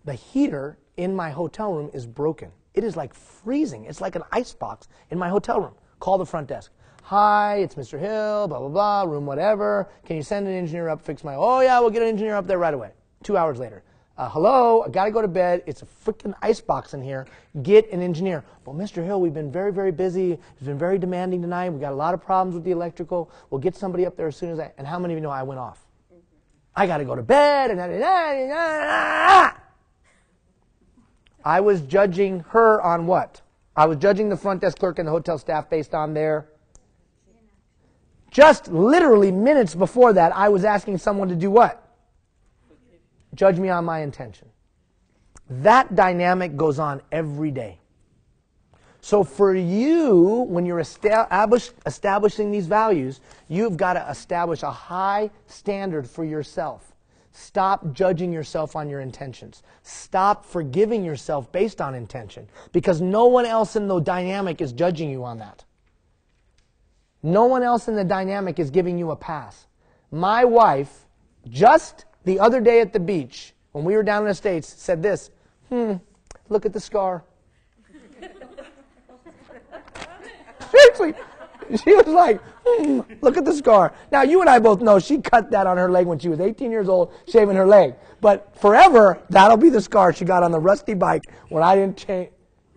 The heater in my hotel room is broken. It is like freezing. It's like an ice box in my hotel room. Call the front desk. "Hi, it's Mr. Hill, blah, blah, blah, room whatever. Can you send an engineer up, fix my..." "Oh, yeah, we'll get an engineer up there right away." 2 hours later. "Hello, I got to go to bed. It's a freaking ice box in here. Get an engineer." "Well, Mr. Hill, we've been very, very busy. It's been very demanding tonight. We've got a lot of problems with the electrical. We'll get somebody up there as soon as I..." And how many of you know I went off? I got to go to bed. I was judging her on what? I was judging the front desk clerk and the hotel staff based on their... Just literally minutes before that, I was asking someone to do what? Judge me on my intention. That dynamic goes on every day. So for you, when you're establishing these values, you've got to establish a high standard for yourself. Stop judging yourself on your intentions. Stop forgiving yourself based on intention, because no one else in the dynamic is judging you on that. No one else in the dynamic is giving you a pass. My wife, just the other day at the beach, when we were down in the States, said this, "Look at the scar." Seriously. She was like, "Look at the scar." Now, you and I both know she cut that on her leg when she was 18 years old, shaving her leg. But forever, that'll be the scar she got on the rusty bike when I didn't change.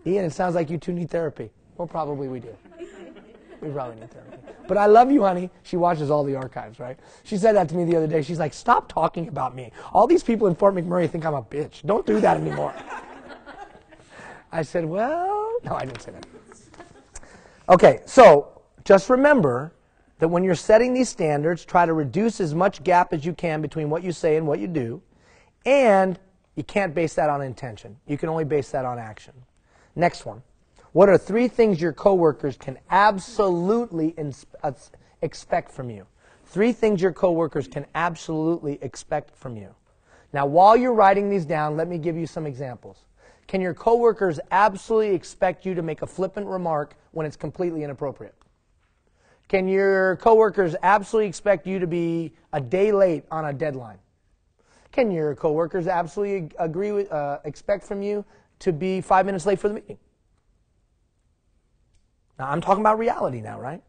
Ian, it sounds like you two need therapy. Well, probably we do. We probably need therapy. But I love you, honey. She watches all the archives, right? She said that to me the other day. She's like, "Stop talking about me. All these people in Fort McMurray think I'm a bitch. Don't do that anymore." I said, "Well, No, I didn't say that. Okay, so just remember that when you're setting these standards, try to reduce as much gap as you can between what you say and what you do. And you can't base that on intention. You can only base that on action. Next one. What are 3 things your coworkers can absolutely expect from you? 3 things your coworkers can absolutely expect from you. Now, while you're writing these down, let me give you some examples. Can your coworkers absolutely expect you to make a flippant remark when it's completely inappropriate? Can your coworkers absolutely expect you to be a day late on a deadline? Can your coworkers absolutely expect from you to be 5 minutes late for the meeting? Now, I'm talking about reality now, right?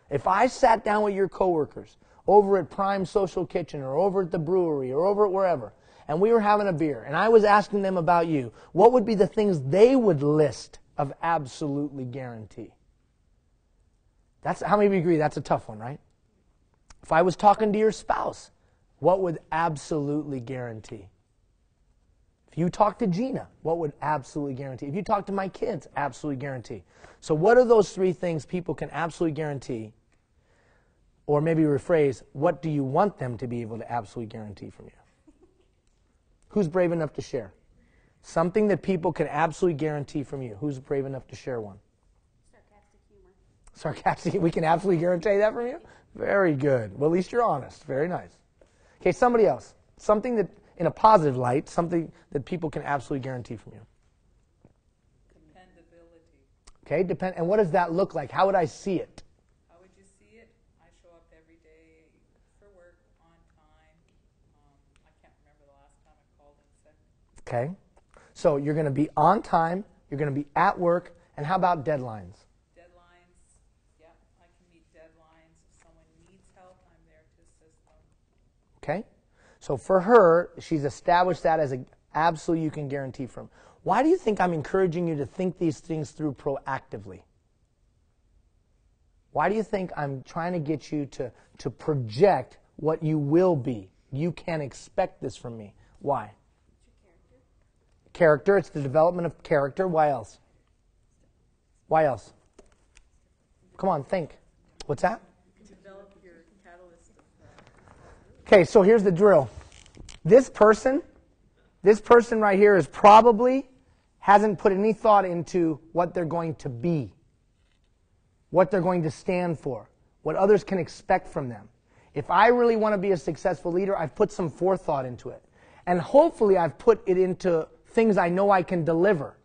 If I sat down with your coworkers over at Prime Social Kitchen or over at the brewery or over at wherever, and we were having a beer, and I was asking them about you, what would be the things they would list of absolutely guarantee? How many of you agree that's a tough one, right? If I was talking to your spouse, what would absolutely guarantee? If you talk to Gina, what would absolutely guarantee? If you talk to my kids, absolutely guarantee. So what are those 3 things people can absolutely guarantee? Or maybe rephrase, what do you want them to be able to absolutely guarantee from you? Who's brave enough to share? Something that people can absolutely guarantee from you. Who's brave enough to share one? Sarcastic humor. Sarcastic, we can absolutely guarantee that from you? Very good. Well, at least you're honest. Very nice. Okay, somebody else. Something that, in a positive light, something that people can absolutely guarantee from you. Dependability. Okay, and what does that look like? How would I see it? How would you see it? I show up every day for work on time. I can't remember the last time I called in sick. Okay, so you're going to be on time, you're going to be at work, and how about deadlines? Deadlines, yeah, I can meet deadlines. If someone needs help, I'm there to assist them. Okay, so for her, she's established that as an absolute you can guarantee from. Why do you think I'm encouraging you to think these things through proactively? Why do you think I'm trying to get you to project what you will be? You can expect this from me. Why? Character. It's the development of character. Why else? Why else? Come on, think. What's that? Develop your catalyst of Okay, so here's the drill. This person right here is probably hasn't put any thought into what they're going to be, what they're going to stand for, what others can expect from them. If I really want to be a successful leader, I've put some forethought into it. And hopefully I've put it into things I know I can deliver.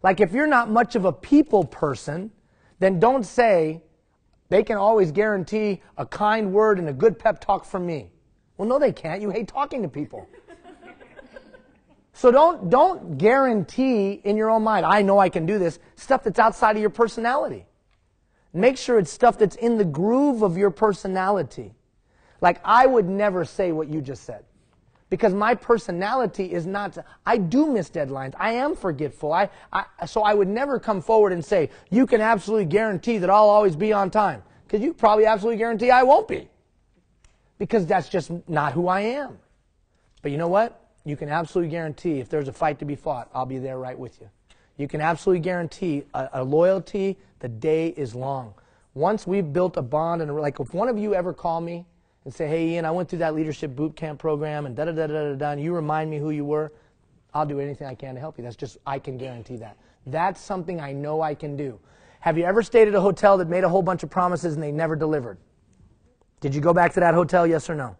Like if you're not much of a people person, then don't say, they can always guarantee a kind word and a good pep talk from me. Well, no, they can't. You hate talking to people. So don't guarantee in your own mind, I know I can do this, stuff that's outside of your personality. Make sure it's stuff that's in the groove of your personality. Like I would never say what you just said. Because my personality is not, I do miss deadlines. I am forgetful. So I would never come forward and say, you can absolutely guarantee that I'll always be on time. Because you probably absolutely guarantee I won't be. Because that's just not who I am. But you know what? You can absolutely guarantee if there's a fight to be fought, I'll be there right with you. You can absolutely guarantee a loyalty, the day is long. Once we've built a bond, and like if one of you ever call me and say, hey Ian, I went through that leadership boot camp program and da-da-da-da-da-da, and you remind me who you were, I'll do anything I can to help you. That's just, I can guarantee that. That's something I know I can do. Have you ever stayed at a hotel that made a whole bunch of promises and they never delivered? Did you go back to that hotel, yes or no?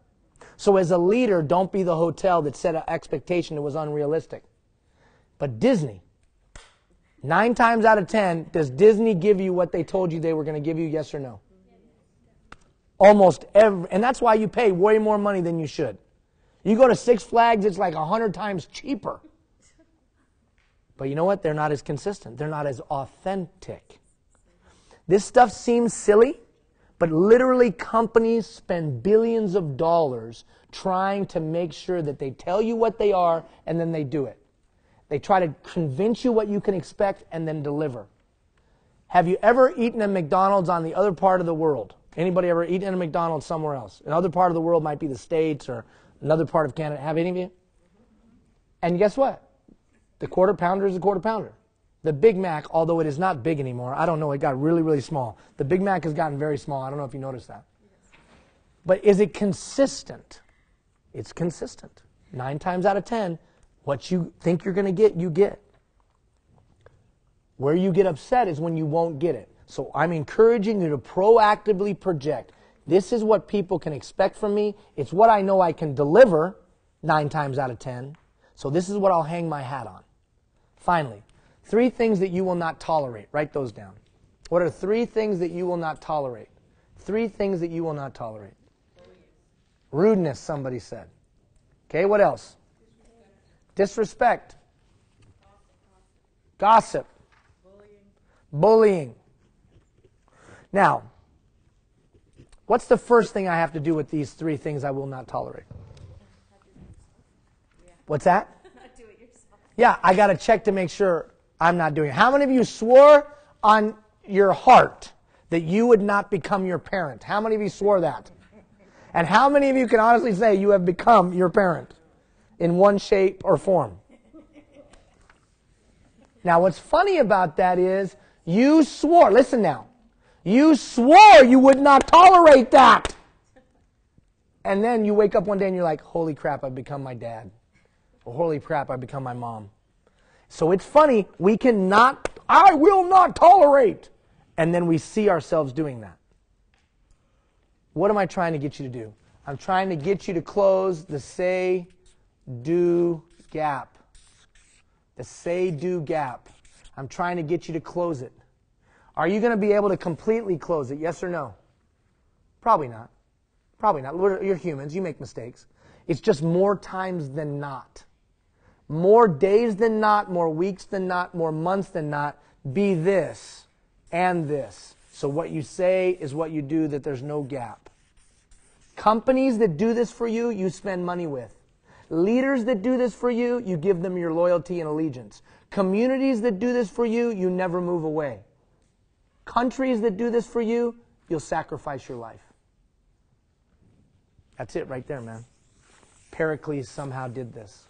So as a leader, don't be the hotel that set an expectation that was unrealistic. But Disney, 9 times out of 10, does Disney give you what they told you they were going to give you, yes or no? Almost every, and that's why you pay way more money than you should. You go to Six Flags, it's like 100 times cheaper. But you know what? They're not as consistent. They're not as authentic. This stuff seems silly, but literally companies spend billions of dollars trying to make sure that they tell you what they are and then they do it. They try to convince you what you can expect and then deliver. Have you ever eaten at McDonald's on the other part of the world? Anybody ever eaten at a McDonald's somewhere else? Another part of the world might be the States or another part of Canada. Have any of you? And guess what? The quarter pounder is a quarter pounder. The Big Mac, although it is not big anymore, I don't know, it got really, really small. The Big Mac has gotten very small. I don't know if you noticed that. But is it consistent? It's consistent. 9 times out of 10, what you think you're going to get, you get. Where you get upset is when you won't get it. So I'm encouraging you to proactively project. This is what people can expect from me. It's what I know I can deliver 9 times out of 10. So this is what I'll hang my hat on. Finally, 3 things that you will not tolerate. Write those down. What are 3 things that you will not tolerate? 3 things that you will not tolerate. Rudeness, somebody said. Okay, what else? Disrespect. Gossip. Bullying. Now, what's the first thing I have to do with these 3 things I will not tolerate? What's that? Not do it yourself. Yeah, I got to check to make sure I'm not doing it. How many of you swore on your heart that you would not become your parent? How many of you swore that? And how many of you can honestly say you have become your parent in one shape or form? Now, what's funny about that is you swore, listen now, you swore you would not tolerate that. And then you wake up one day and you're like, holy crap, I've become my dad. Or holy crap, I've become my mom. So it's funny, we cannot, I will not tolerate. And then we see ourselves doing that. What am I trying to get you to do? I'm trying to get you to close the say-do gap. The say-do gap. I'm trying to get you to close it. Are you going to be able to completely close it? Yes or no? Probably not. Probably not. You're humans. You make mistakes. It's just more times than not. More days than not, more weeks than not, more months than not, be this and this. So what you say is what you do, that there's no gap. Companies that do this for you, you spend money with. Leaders that do this for you, you give them your loyalty and allegiance. Communities that do this for you, you never move away. Countries that do this for you, you'll sacrifice your life. That's it right there, man. Pericles somehow did this.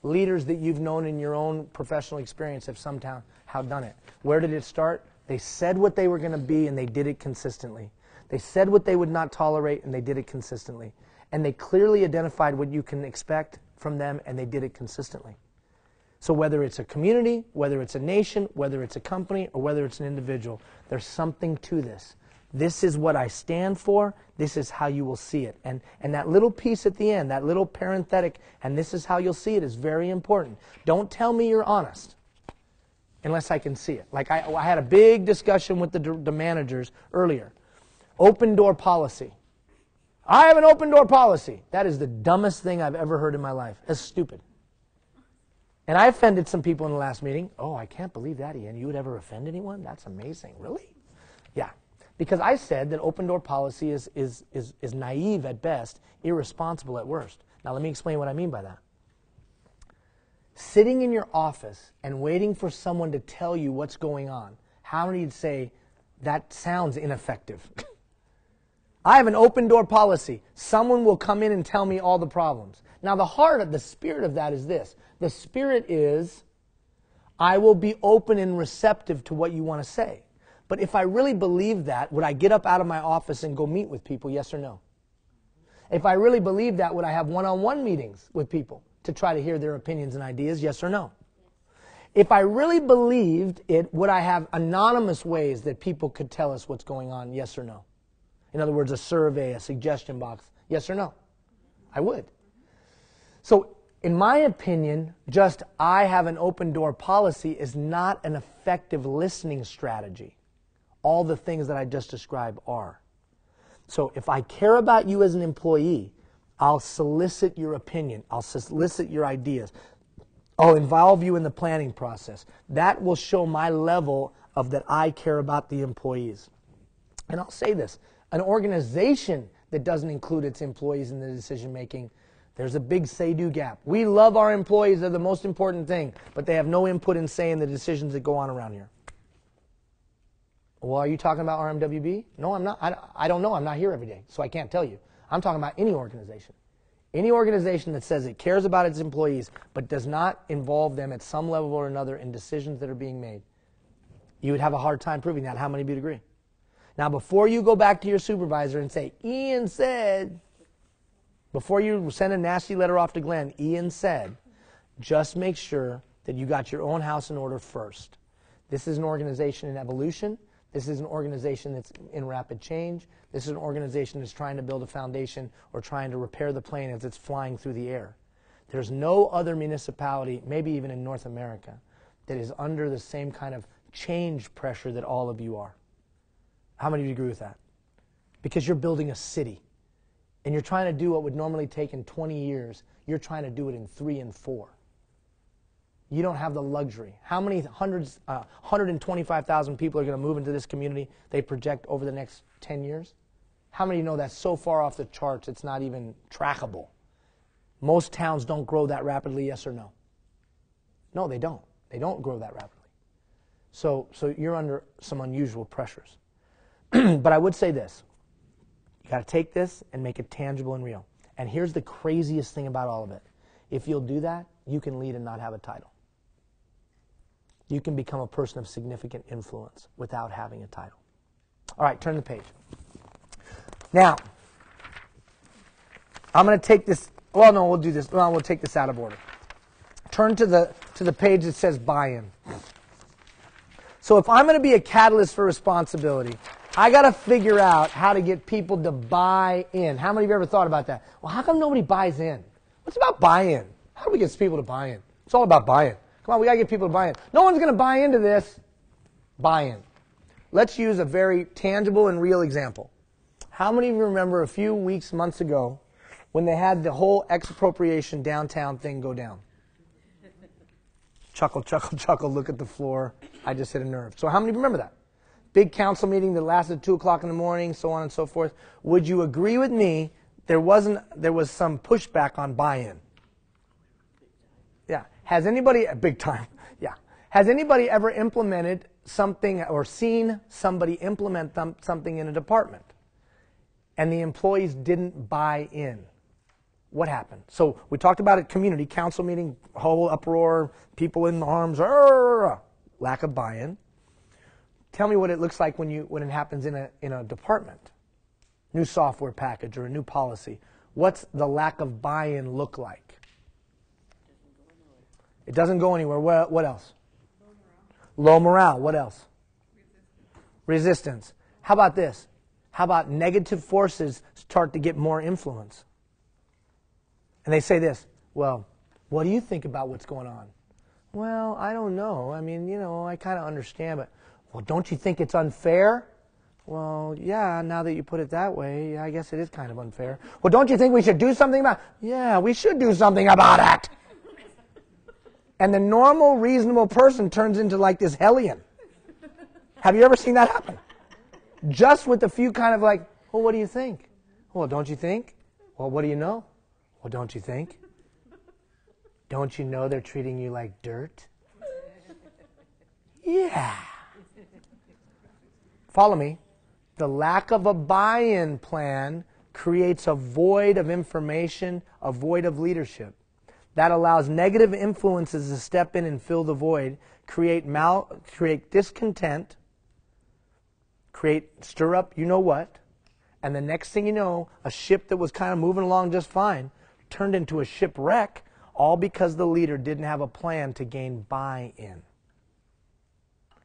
Leaders that you've known in your own professional experience have somehow done it. Where did it start? They said what they were going to be, and they did it consistently. They said what they would not tolerate, and they did it consistently. And they clearly identified what you can expect from them, and they did it consistently. So whether it's a community, whether it's a nation, whether it's a company, or whether it's an individual, there's something to this. This is what I stand for. This is how you will see it. And that little piece at the end, that little parenthetic, and this is how you'll see it, is very important. Don't tell me you're honest unless I can see it. Like I had a big discussion with the managers earlier. Open door policy. I have an open door policy. That is the dumbest thing I've ever heard in my life. That's stupid. And I offended some people in the last meeting. Oh, I can't believe that, Ian. You would ever offend anyone? That's amazing. Really? Yeah. Because I said that open door policy is naive at best, irresponsible at worst. Now let me explain what I mean by that. Sitting in your office and waiting for someone to tell you what's going on, how many would say, that sounds ineffective? I have an open door policy. Someone will come in and tell me all the problems. Now the spirit of that is this. The spirit is, I will be open and receptive to what you want to say. But if I really believe that, would I get up out of my office and go meet with people, yes or no? If I really believe that, would I have one-on-one meetings with people to try to hear their opinions and ideas, yes or no? If I really believed it, would I have anonymous ways that people could tell us what's going on, yes or no? In other words, a survey, a suggestion box, yes or no? I would. So, in my opinion, just I have an open door policy is not an effective listening strategy. All the things that I just described are. So if I care about you as an employee, I'll solicit your opinion. I'll solicit your ideas. I'll involve you in the planning process. That will show my level of that I care about the employees. And I'll say this, an organization that doesn't include its employees in the decision making, there's a big say-do gap. We love our employees, they're the most important thing, but they have no input in saying the decisions that go on around here. Well, are you talking about RMWB? No, I'm not. I don't know. I'm not here every day, so I can't tell you. I'm talking about any organization. Any organization that says it cares about its employees but does not involve them at some level or another in decisions that are being made, you would have a hard time proving that. How many of you agree? Now, before you go back to your supervisor and say, Ian said, before you send a nasty letter off to Glenn, Ian said, just make sure that you got your own house in order first. This is an organization in evolution. This is an organization that's in rapid change. This is an organization that's trying to build a foundation or trying to repair the plane as it's flying through the air. There's no other municipality, maybe even in North America, that is under the same kind of change pressure that all of you are. How many of you agree with that? Because you're building a city, and you're trying to do what would normally take in 20 years. You're trying to do it in 3 and 4. You don't have the luxury. How many 125,000 people are going to move into this community they project over the next 10 years? How many know that's so far off the charts it's not even trackable? Most towns don't grow that rapidly, yes or no? No, they don't. They don't grow that rapidly. So you're under some unusual pressures. But I would say this. You got to take this and make it tangible and real. And here's the craziest thing about all of it. If you'll do that, you can lead and not have a title. You can become a person of significant influence without having a title. All right, turn the page. Now, I'm going to take this. Well, no, we'll do this. Well, we'll take this out of order. Turn to the page that says buy-in. So if I'm going to be a catalyst for responsibility, I got to figure out how to get people to buy in. How many of you ever thought about that? Well, how come nobody buys in? What's about buy-in? How do we get people to buy in? It's all about buy-in. Come on, we got to get people to buy in. No one's going to buy into this. Buy in. Let's use a very tangible and real example. How many of you remember a few weeks, months ago, when they had the whole expropriation downtown thing go down? Chuckle, chuckle, chuckle, look at the floor. I just hit a nerve. So how many of you remember that? Big council meeting that lasted 2 o'clock in the morning, so on and so forth. Would you agree with me there was some pushback on buy-in? Yeah. Has anybody, big time, yeah. Has anybody ever implemented something or seen somebody implement something in a department and the employees didn't buy in? What happened? So we talked about it, community, council meeting, whole uproar, people in arms, lack of buy-in. Tell me what it looks like when it happens in a department. New software package or a new policy. What's the lack of buy-in look like? It doesn't go anywhere. What else? Low morale. What else? Resistance. How about this? How about negative forces start to get more influence? And they say this, well, what do you think about what's going on? Well, I don't know. I mean, I kind of understand, but, well, don't you think it's unfair? Well, yeah, now that you put it that way, I guess it is kind of unfair. Well, don't you think we should do something about it? Yeah, we should do something about it. And the normal, reasonable person turns into like this hellion. Have you ever seen that happen? Just with a few kind of like, well, what do you think? Well, don't you think? Well, what do you know? Well, don't you think? Don't you know they're treating you like dirt? Yeah. Follow me. The lack of a buy-in plan creates a void of information, a void of leadership. That allows negative influences to step in and fill the void, create discontent, stir up you know what, and the next thing you know, a ship that was kind of moving along just fine turned into a shipwreck, all because the leader didn't have a plan to gain buy-in.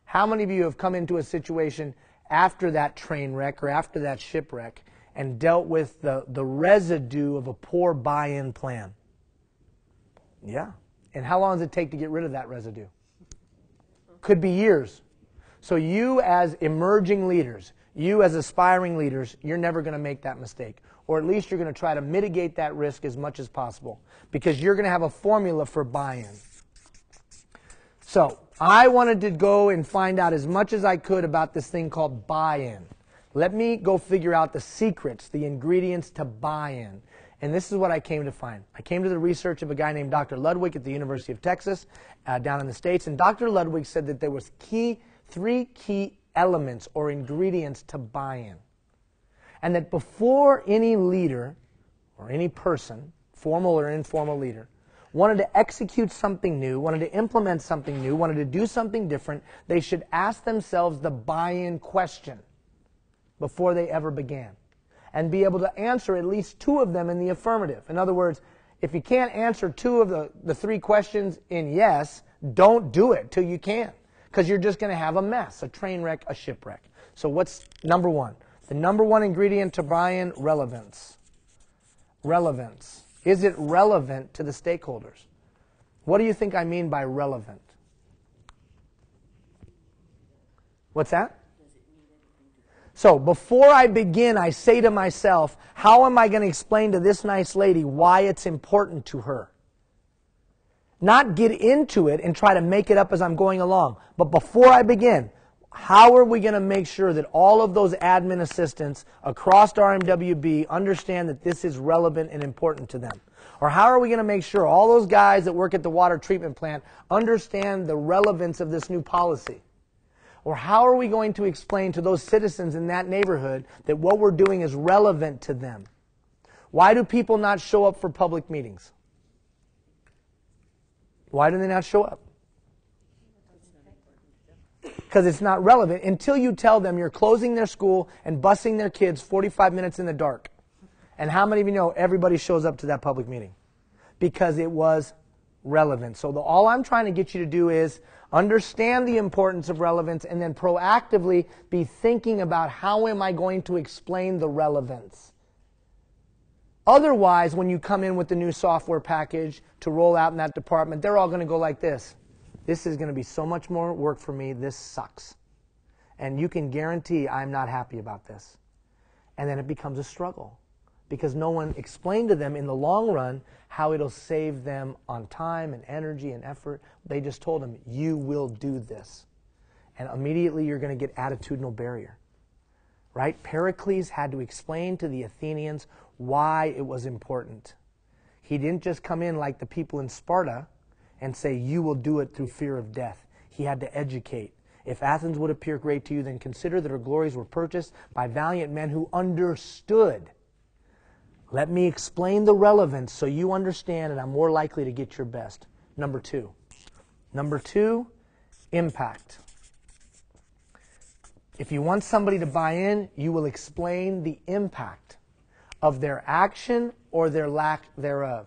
How many of you have come into a situation after that train wreck or after that shipwreck and dealt with the residue of a poor buy-in plan? Yeah. And how long does it take to get rid of that residue? Could be years. So you as emerging leaders, you as aspiring leaders, you're never going to make that mistake. Or at least you're going to try to mitigate that risk as much as possible. Because you're going to have a formula for buy-in. So I wanted to go and find out as much as I could about this thing called buy-in. Let me go figure out the secrets, the ingredients to buy-in. And this is what I came to find. I came to the research of a guy named Dr. Ludwig at the University of Texas down in the States. And Dr. Ludwig said that there was three key elements or ingredients to buy-in. And that before any leader or any person formal or informal leader, wanted to execute something new, wanted to implement something new, wanted to do something different, they should ask themselves the buy-in question before they ever began and be able to answer at least 2 of them in the affirmative. In other words, if you can't answer 2 of the 3 questions in yes, don't do it till you can, because you're just going to have a mess, a train wreck, a shipwreck. So what's number 1? The number 1 ingredient to buy-in, relevance. Relevance. Is it relevant to the stakeholders? What do you think I mean by relevant? What's that? So before I begin, I say to myself, how am I going to explain to this nice lady why it's important to her? Not get into it and try to make it up as I'm going along. But before I begin, how are we going to make sure that all of those admin assistants across RMWB understand that this is relevant and important to them? Or how are we going to make sure all those guys that work at the water treatment plant understand the relevance of this new policy? Or how are we going to explain to those citizens in that neighborhood that what we're doing is relevant to them? Why do people not show up for public meetings? Why do they not show up? Because it's not relevant until you tell them you're closing their school and busing their kids 45 minutes in the dark. And how many of you know everybody shows up to that public meeting? Because it was relevant. So all I'm trying to get you to do is understand the importance of relevance and then proactively be thinking about how am I going to explain the relevance. Otherwise, when you come in with the new software package to roll out in that department, they're all going to go like this. This is going to be so much more work for me. This sucks. And you can guarantee I'm not happy about this. And then it becomes a struggle because no one explained to them in the long run how it'll save them on time and energy and effort. They just told them, you will do this. And immediately you're going to get attitudinal barrier. Right? Pericles had to explain to the Athenians why it was important. He didn't just come in like the people in Sparta and say, you will do it through fear of death. He had to educate. If Athens would appear great to you, then consider that her glories were purchased by valiant men who understood. Let me explain the relevance so you understand and I'm more likely to get your best. Number 2. Number 2, impact. If you want somebody to buy in, you will explain the impact of their action or their lack thereof.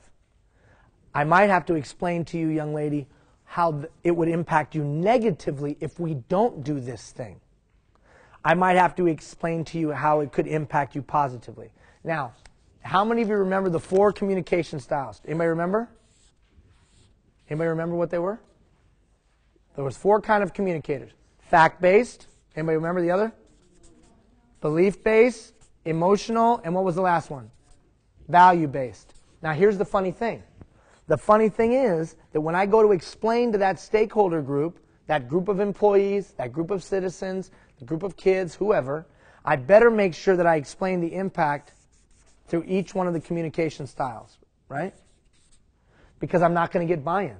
I might have to explain to you, young lady, how it would impact you negatively if we don't do this thing. I might have to explain to you how it could impact you positively. Now, how many of you remember the 4 communication styles? Anybody remember? Anybody remember what they were? There was 4 kind of communicators. Fact-based. Anybody remember the other? Belief-based, emotional, and what was the last one? Value-based. Now here's the funny thing. The funny thing is that when I go to explain to that stakeholder group, that group of employees, that group of citizens, the group of kids, whoever, I better make sure that I explain the impact through each one of the communication styles, right? Because I'm not going to get buy-in.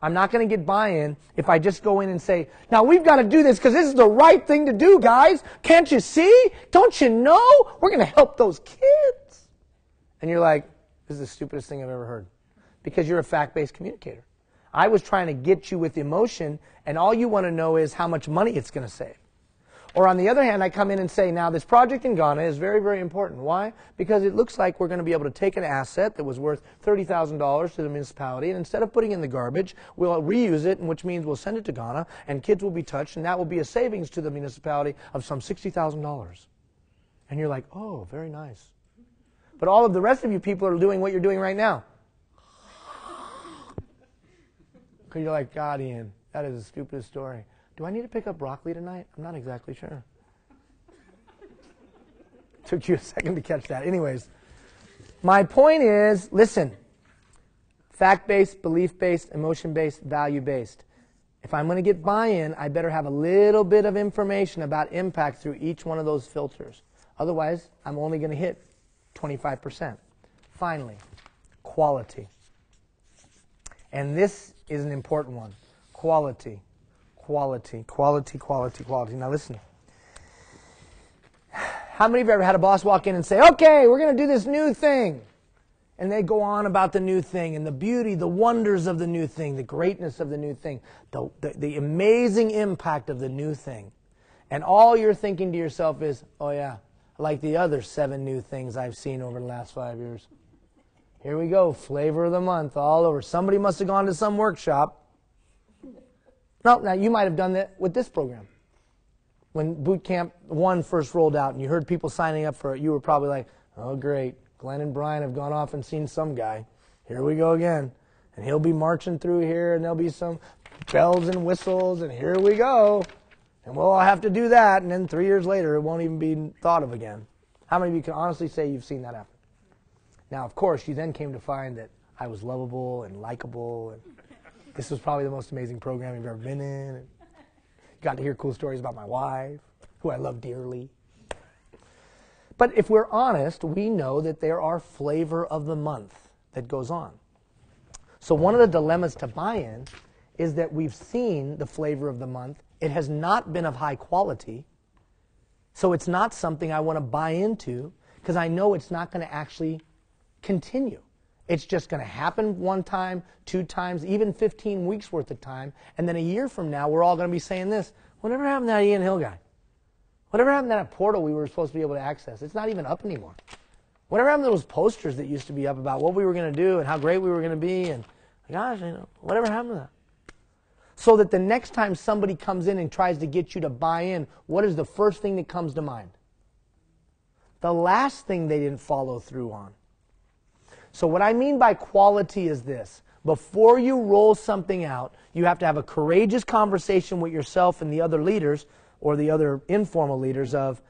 I'm not going to get buy-in if I just go in and say, now we've got to do this because this is the right thing to do, guys. Can't you see? Don't you know? We're going to help those kids. And you're like, this is the stupidest thing I've ever heard. Because you're a fact-based communicator. I was trying to get you with emotion, and all you want to know is how much money it's going to save. Or on the other hand, I come in and say, now this project in Ghana is very, very important. Why? Because it looks like we're going to be able to take an asset that was worth $30,000 to the municipality, and instead of putting it in the garbage, we'll reuse it, which means we'll send it to Ghana, and kids will be touched, and that will be a savings to the municipality of some $60,000. And you're like, oh, very nice. But all of the rest of you people are doing what you're doing right now. Because you're like, God, Ian, that is the stupidest story. Do I need to pick up broccoli tonight? I'm not exactly sure. Took you a second to catch that. Anyways, my point is, listen, fact-based, belief-based, emotion-based, value-based. If I'm going to get buy-in, I better have a little bit of information about impact through each one of those filters. Otherwise, I'm only going to hit 25%. Finally, quality. And this is an important one. Quality. Quality, quality, quality, quality. Now listen. How many of you ever had a boss walk in and say, okay, we're going to do this new thing? And they go on about the new thing and the beauty, the wonders of the new thing, the greatness of the new thing, the amazing impact of the new thing. And all you're thinking to yourself is, oh yeah, like the other 7 new things I've seen over the last 5 years. Here we go, flavor of the month all over. Somebody must have gone to some workshop. No, now you might have done that with this program. When Boot Camp 1 first rolled out and you heard people signing up for it, you were probably like, oh great, Glenn and Brian have gone off and seen some guy. Here we go again. And he'll be marching through here and there'll be some bells and whistles and here we go. And we'll all have to do that and then 3 years later it won't even be thought of again. How many of you can honestly say you've seen that happen? Now, of course, you then came to find that I was lovable and likable and this was probably the most amazing program you've ever been in. And got to hear cool stories about my wife, who I love dearly. But if we're honest, we know that there are flavor of the month that goes on. So one of the dilemmas to buy-in is that we've seen the flavor of the month. It has not been of high quality. So it's not something I want to buy into because I know it's not going to actually continue. It's just going to happen 1 time, 2 times, even 15 weeks worth of time. And then a year from now, we're all going to be saying this. Whatever happened to that Ian Hill guy? Whatever happened to that portal we were supposed to be able to access? It's not even up anymore. Whatever happened to those posters that used to be up about what we were going to do and how great we were going to be? And gosh, whatever happened to that? So that the next time somebody comes in and tries to get you to buy in, what is the first thing that comes to mind? The last thing they didn't follow through on. So what I mean by quality is this. Before you roll something out, you have to have a courageous conversation with yourself and the other leaders or the other informal leaders of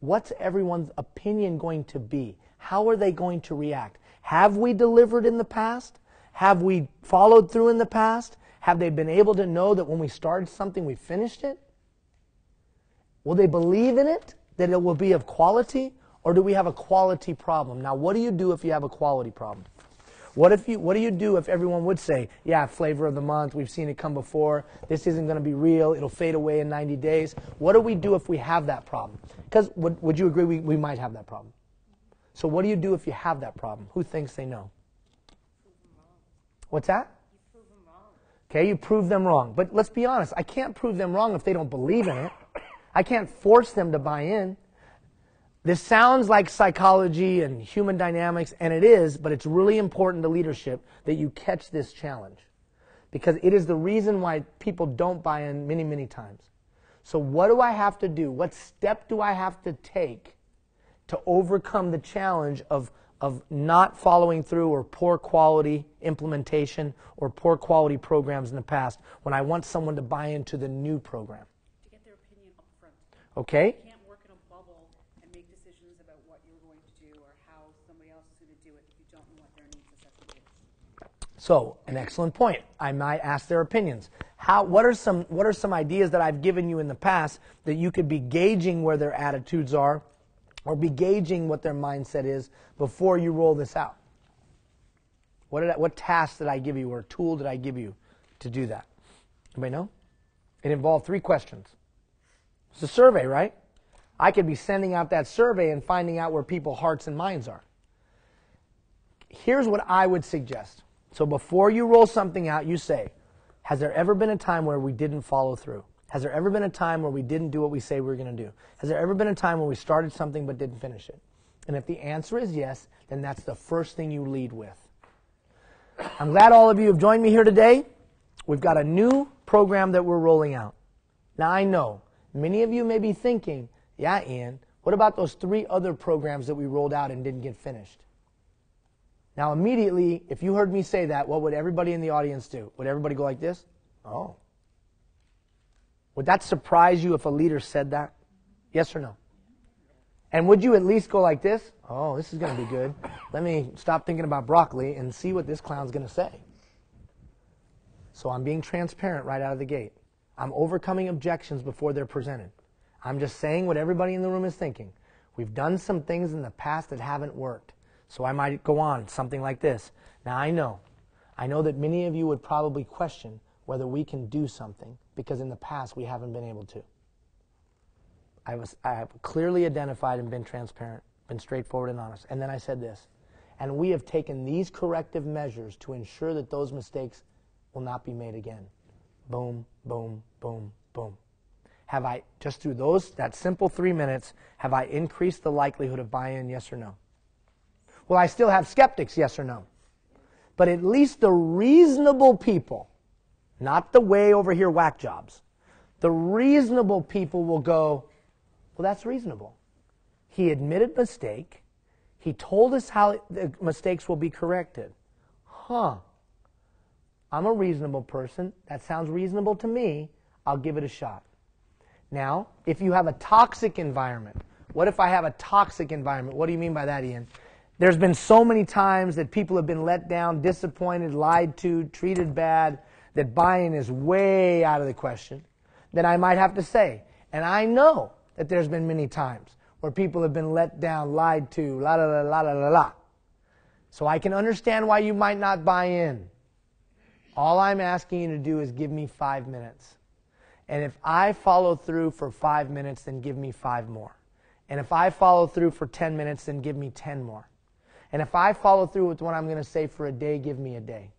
what's everyone's opinion going to be? How are they going to react? Have we delivered in the past? Have we followed through in the past? Have they been able to know that when we started something, we finished it? Will they believe in it, that it will be of quality? Or do we have a quality problem? Now, what do you do if you have a quality problem? What do you do if everyone would say, yeah, flavor of the month, we've seen it come before, this isn't going to be real, it'll fade away in 90 days. What do we do if we have that problem? Because would you agree we might have that problem? So what do you do if you have that problem? Who thinks they know? What's that? You prove them wrong. Okay, you prove them wrong. But let's be honest, I can't prove them wrong if they don't believe in it. I can't force them to buy in. This sounds like psychology and human dynamics, and it is, but it's really important to leadership that you catch this challenge. Because it is the reason why people don't buy in many, many times. So what do I have to do? What step do I have to take to overcome the challenge of not following through or poor quality implementation or poor quality programs in the past when I want someone to buy into the new program? To get their opinion up front. Okay? You can't work in a bubble and make decisions about what you're going to do or how somebody else is going to do it if you don't know what their needs assessment is. So, an excellent point. I might ask their opinions. What are some ideas that I've given you in the past that you could be gauging where their attitudes are or be gauging what their mindset is before you roll this out? What task did I give you or tool did I give you to do that? Anybody know? It involved 3 questions. It's a survey, right? I could be sending out that survey and finding out where people's hearts and minds are. Here's what I would suggest. So before you roll something out, you say, has there ever been a time where we didn't follow through? Has there ever been a time where we didn't do what we say we were going to do? Has there ever been a time when we started something but didn't finish it? And if the answer is yes, then that's the first thing you lead with. I'm glad all of you have joined me here today. We've got a new program that we're rolling out. Now I know many of you may be thinking, yeah, Ian, what about those 3 other programs that we rolled out and didn't get finished? Now immediately, if you heard me say that, what would everybody in the audience do? Would everybody go like this? Oh. Would that surprise you if a leader said that? Yes or no? And would you at least go like this? Oh, this is going to be good. Let me stop thinking about broccoli and see what this clown's going to say. So I'm being transparent right out of the gate. I'm overcoming objections before they're presented. I'm just saying what everybody in the room is thinking. We've done some things in the past that haven't worked. So I might go on something like this. Now I know that many of you would probably question whether we can do something because in the past we haven't been able to. I have clearly identified and been transparent, been straightforward and honest. And then I said this, and we have taken these corrective measures to ensure that those mistakes will not be made again. Boom, boom, boom, boom. Have I, just through that simple 3 minutes, have I increased the likelihood of buy-in, yes or no? Will I still have skeptics, yes or no? But at least the reasonable people, not the way over here whack jobs, the reasonable people will go, well, that's reasonable. He admitted mistake. He told us how the mistakes will be corrected. I'm a reasonable person. That sounds reasonable to me. I'll give it a shot. Now, if you have a toxic environment, what if I have a toxic environment? What do you mean by that, Ian? There's been so many times that people have been let down, disappointed, lied to, treated bad, that buy-in is way out of the question. Then I might have to say, and I know that there's been many times where people have been let down, lied to, la la la la la la la. So I can understand why you might not buy in. All I'm asking you to do is give me 5 minutes. And if I follow through for 5 minutes, then give me 5 more. And if I follow through for 10 minutes, then give me 10 more. And if I follow through with what I'm going to say for a day, give me a day.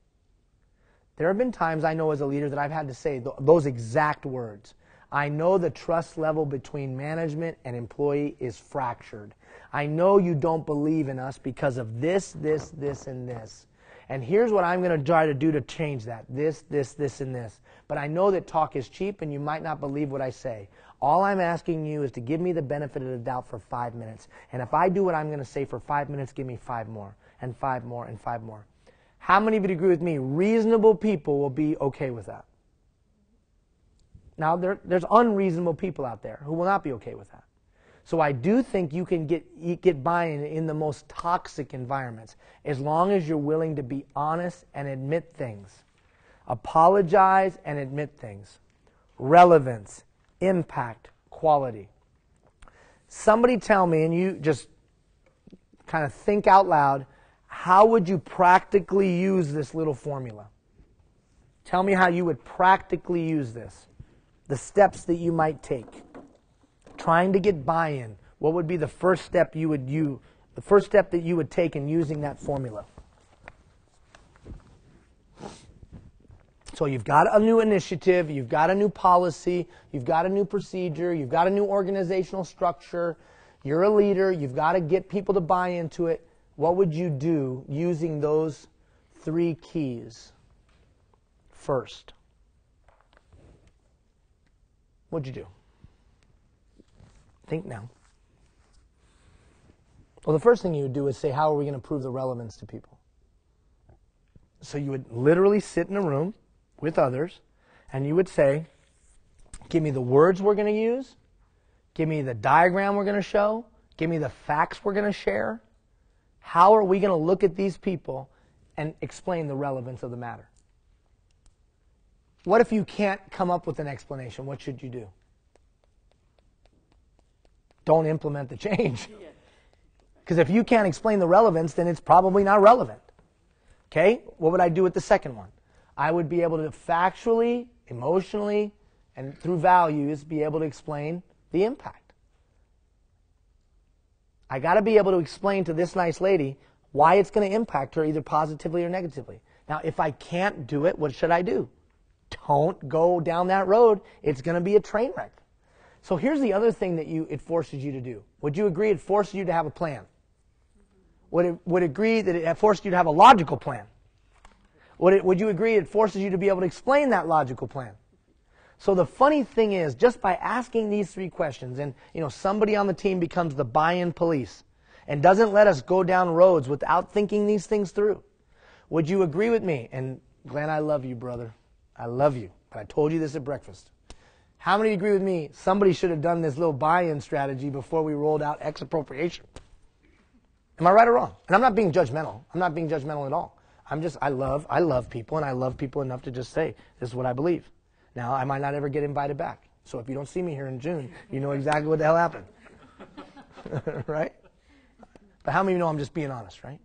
There have been times I know as a leader that I've had to say those exact words. I know the trust level between management and employee is fractured. I know you don't believe in us because of this, this, this, and this. And here's what I'm going to try to do to change that. This, this, this, and this. But I know that talk is cheap and you might not believe what I say. All I'm asking you is to give me the benefit of the doubt for 5 minutes. And if I do what I'm going to say for 5 minutes, give me 5 more, and 5 more, and 5 more. How many of you agree with me? Reasonable people will be okay with that. Now, there's unreasonable people out there who will not be okay with that. So I do think you can get buy-in in the most toxic environments as long as you're willing to be honest and admit things. Apologize and admit things. Relevance, impact, quality. Somebody tell me, and you just kind of think out loud, how would you practically use this little formula? Tell me how you would practically use this. The steps that you might take. Trying to get buy-in. What would be the first step you would the first step that you would take in using that formula? So you've got a new initiative, you've got a new policy, you've got a new procedure, you've got a new organizational structure, you're a leader, you've got to get people to buy into it. What would you do using those 3 keys first? What'd you do? Think now. Well, the first thing you would do is say, how are we going to prove the relevance to people? So you would literally sit in a room with others, and you would say, give me the words we're going to use, give me the diagram we're going to show, give me the facts we're going to share. How are we going to look at these people and explain the relevance of the matter? What if you can't come up with an explanation? What should you do? Don't implement the change. Because if you can't explain the relevance, then it's probably not relevant. Okay? What would I do with the second one? I would be able to factually, emotionally, and through values be able to explain the impact. I got to be able to explain to this nice lady why it's going to impact her either positively or negatively. Now, if I can't do it, what should I do? Don't go down that road. It's going to be a train wreck. So here's the other thing that it forces you to do. Would you agree it forces you to have a plan? Would agree that it forces you to have a logical plan? Would you agree it forces you to be able to explain that logical plan? So the funny thing is, just by asking these 3 questions, and somebody on the team becomes the buy-in police and doesn't let us go down roads without thinking these things through. Would you agree with me? And Glenn, I love you, brother. I love you. But I told you this at breakfast. How many agree with me? Somebody should have done this little buy-in strategy before we rolled out expropriation. Am I right or wrong? And I'm not being judgmental. I'm not being judgmental at all. I love people, and I love people enough to just say, this is what I believe. Now, I might not ever get invited back. So if you don't see me here in June, you know exactly what the hell happened. Right? But how many of you know I'm just being honest, right?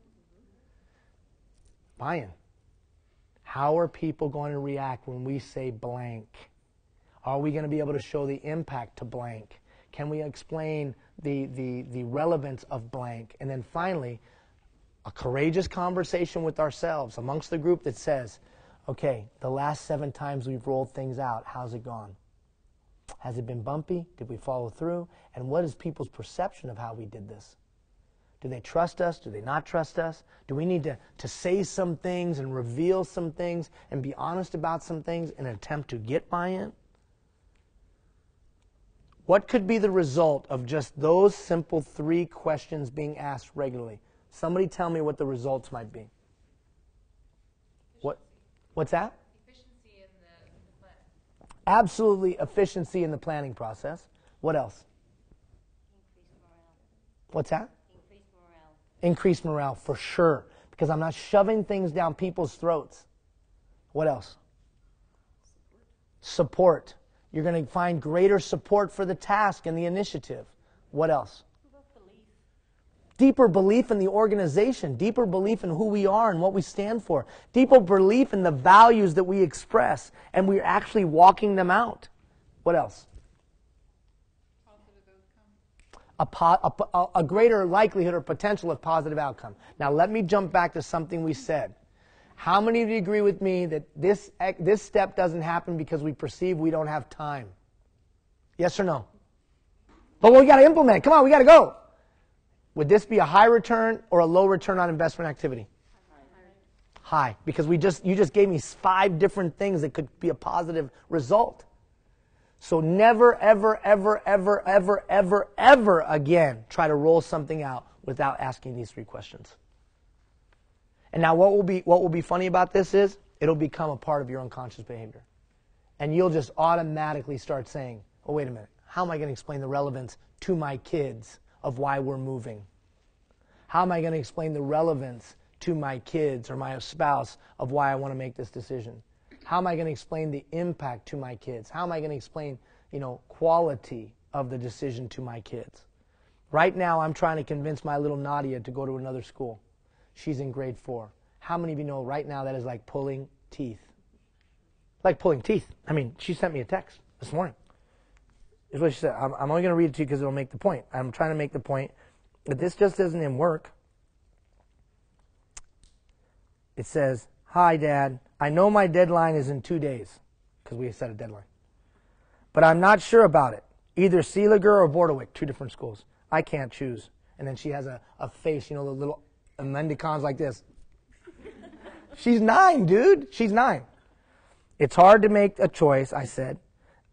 Buy-in. How are people going to react when we say blank? Are we going to be able to show the impact to blank? Can we explain the relevance of blank? And then finally, a courageous conversation with ourselves amongst the group that says, okay, the last 7 times we've rolled things out, how's it gone? Has it been bumpy? Did we follow through? And what is people's perception of how we did this? Do they trust us? Do they not trust us? Do we need to say some things and reveal some things and be honest about some things in an attempt to get buy-in? What could be the result of just those simple 3 questions being asked regularly? Somebody tell me what the results might be. What's that? Efficiency in the plan. Absolutely efficiency in the planning process. What else? Increase morale. What's that? Increase morale. Increase morale, for sure. Because I'm not shoving things down people's throats. What else? Support. You're going to find greater support for the task and the initiative. What else? Deeper belief in the organization, deeper belief in who we are and what we stand for, deeper belief in the values that we express, and we're actually walking them out. What else? Positive outcome. A greater likelihood or potential of positive outcome. Now let me jump back to something we said. How many of you agree with me that this step doesn't happen because we perceive we don't have time? Yes or no? But we got to implement. Come on, we got to go. Would this be a high return or a low return on investment activity? High, because you just gave me 5 different things that could be a positive result. So never, ever, ever, ever, ever, ever, ever again try to roll something out without asking these 3 questions. And now what will be funny about this is it'll become a part of your unconscious behavior. And you'll just automatically start saying, oh, wait a minute, how am I going to explain the relevance to my kids of why we're moving? How am I going to explain the relevance to my kids or my spouse of why I want to make this decision? How am I going to explain the impact to my kids? How am I going to explain, quality of the decision to my kids? Right now, I'm trying to convince my little Nadia to go to another school. She's in grade 4. How many of you know right now that is like pulling teeth? Like pulling teeth. I mean, she sent me a text this morning. Is what she said. I'm only going to read it to you because it'll make the point. I'm trying to make the point that this just isn't in work. It says, hi, Dad. I know my deadline is in 2 days because we set a deadline. But I'm not sure about it. Either Seeliger or Bordewick, 2 different schools. I can't choose. And then she has a face, the little mendicons like this. She's 9, dude. She's 9. It's hard to make a choice, I said.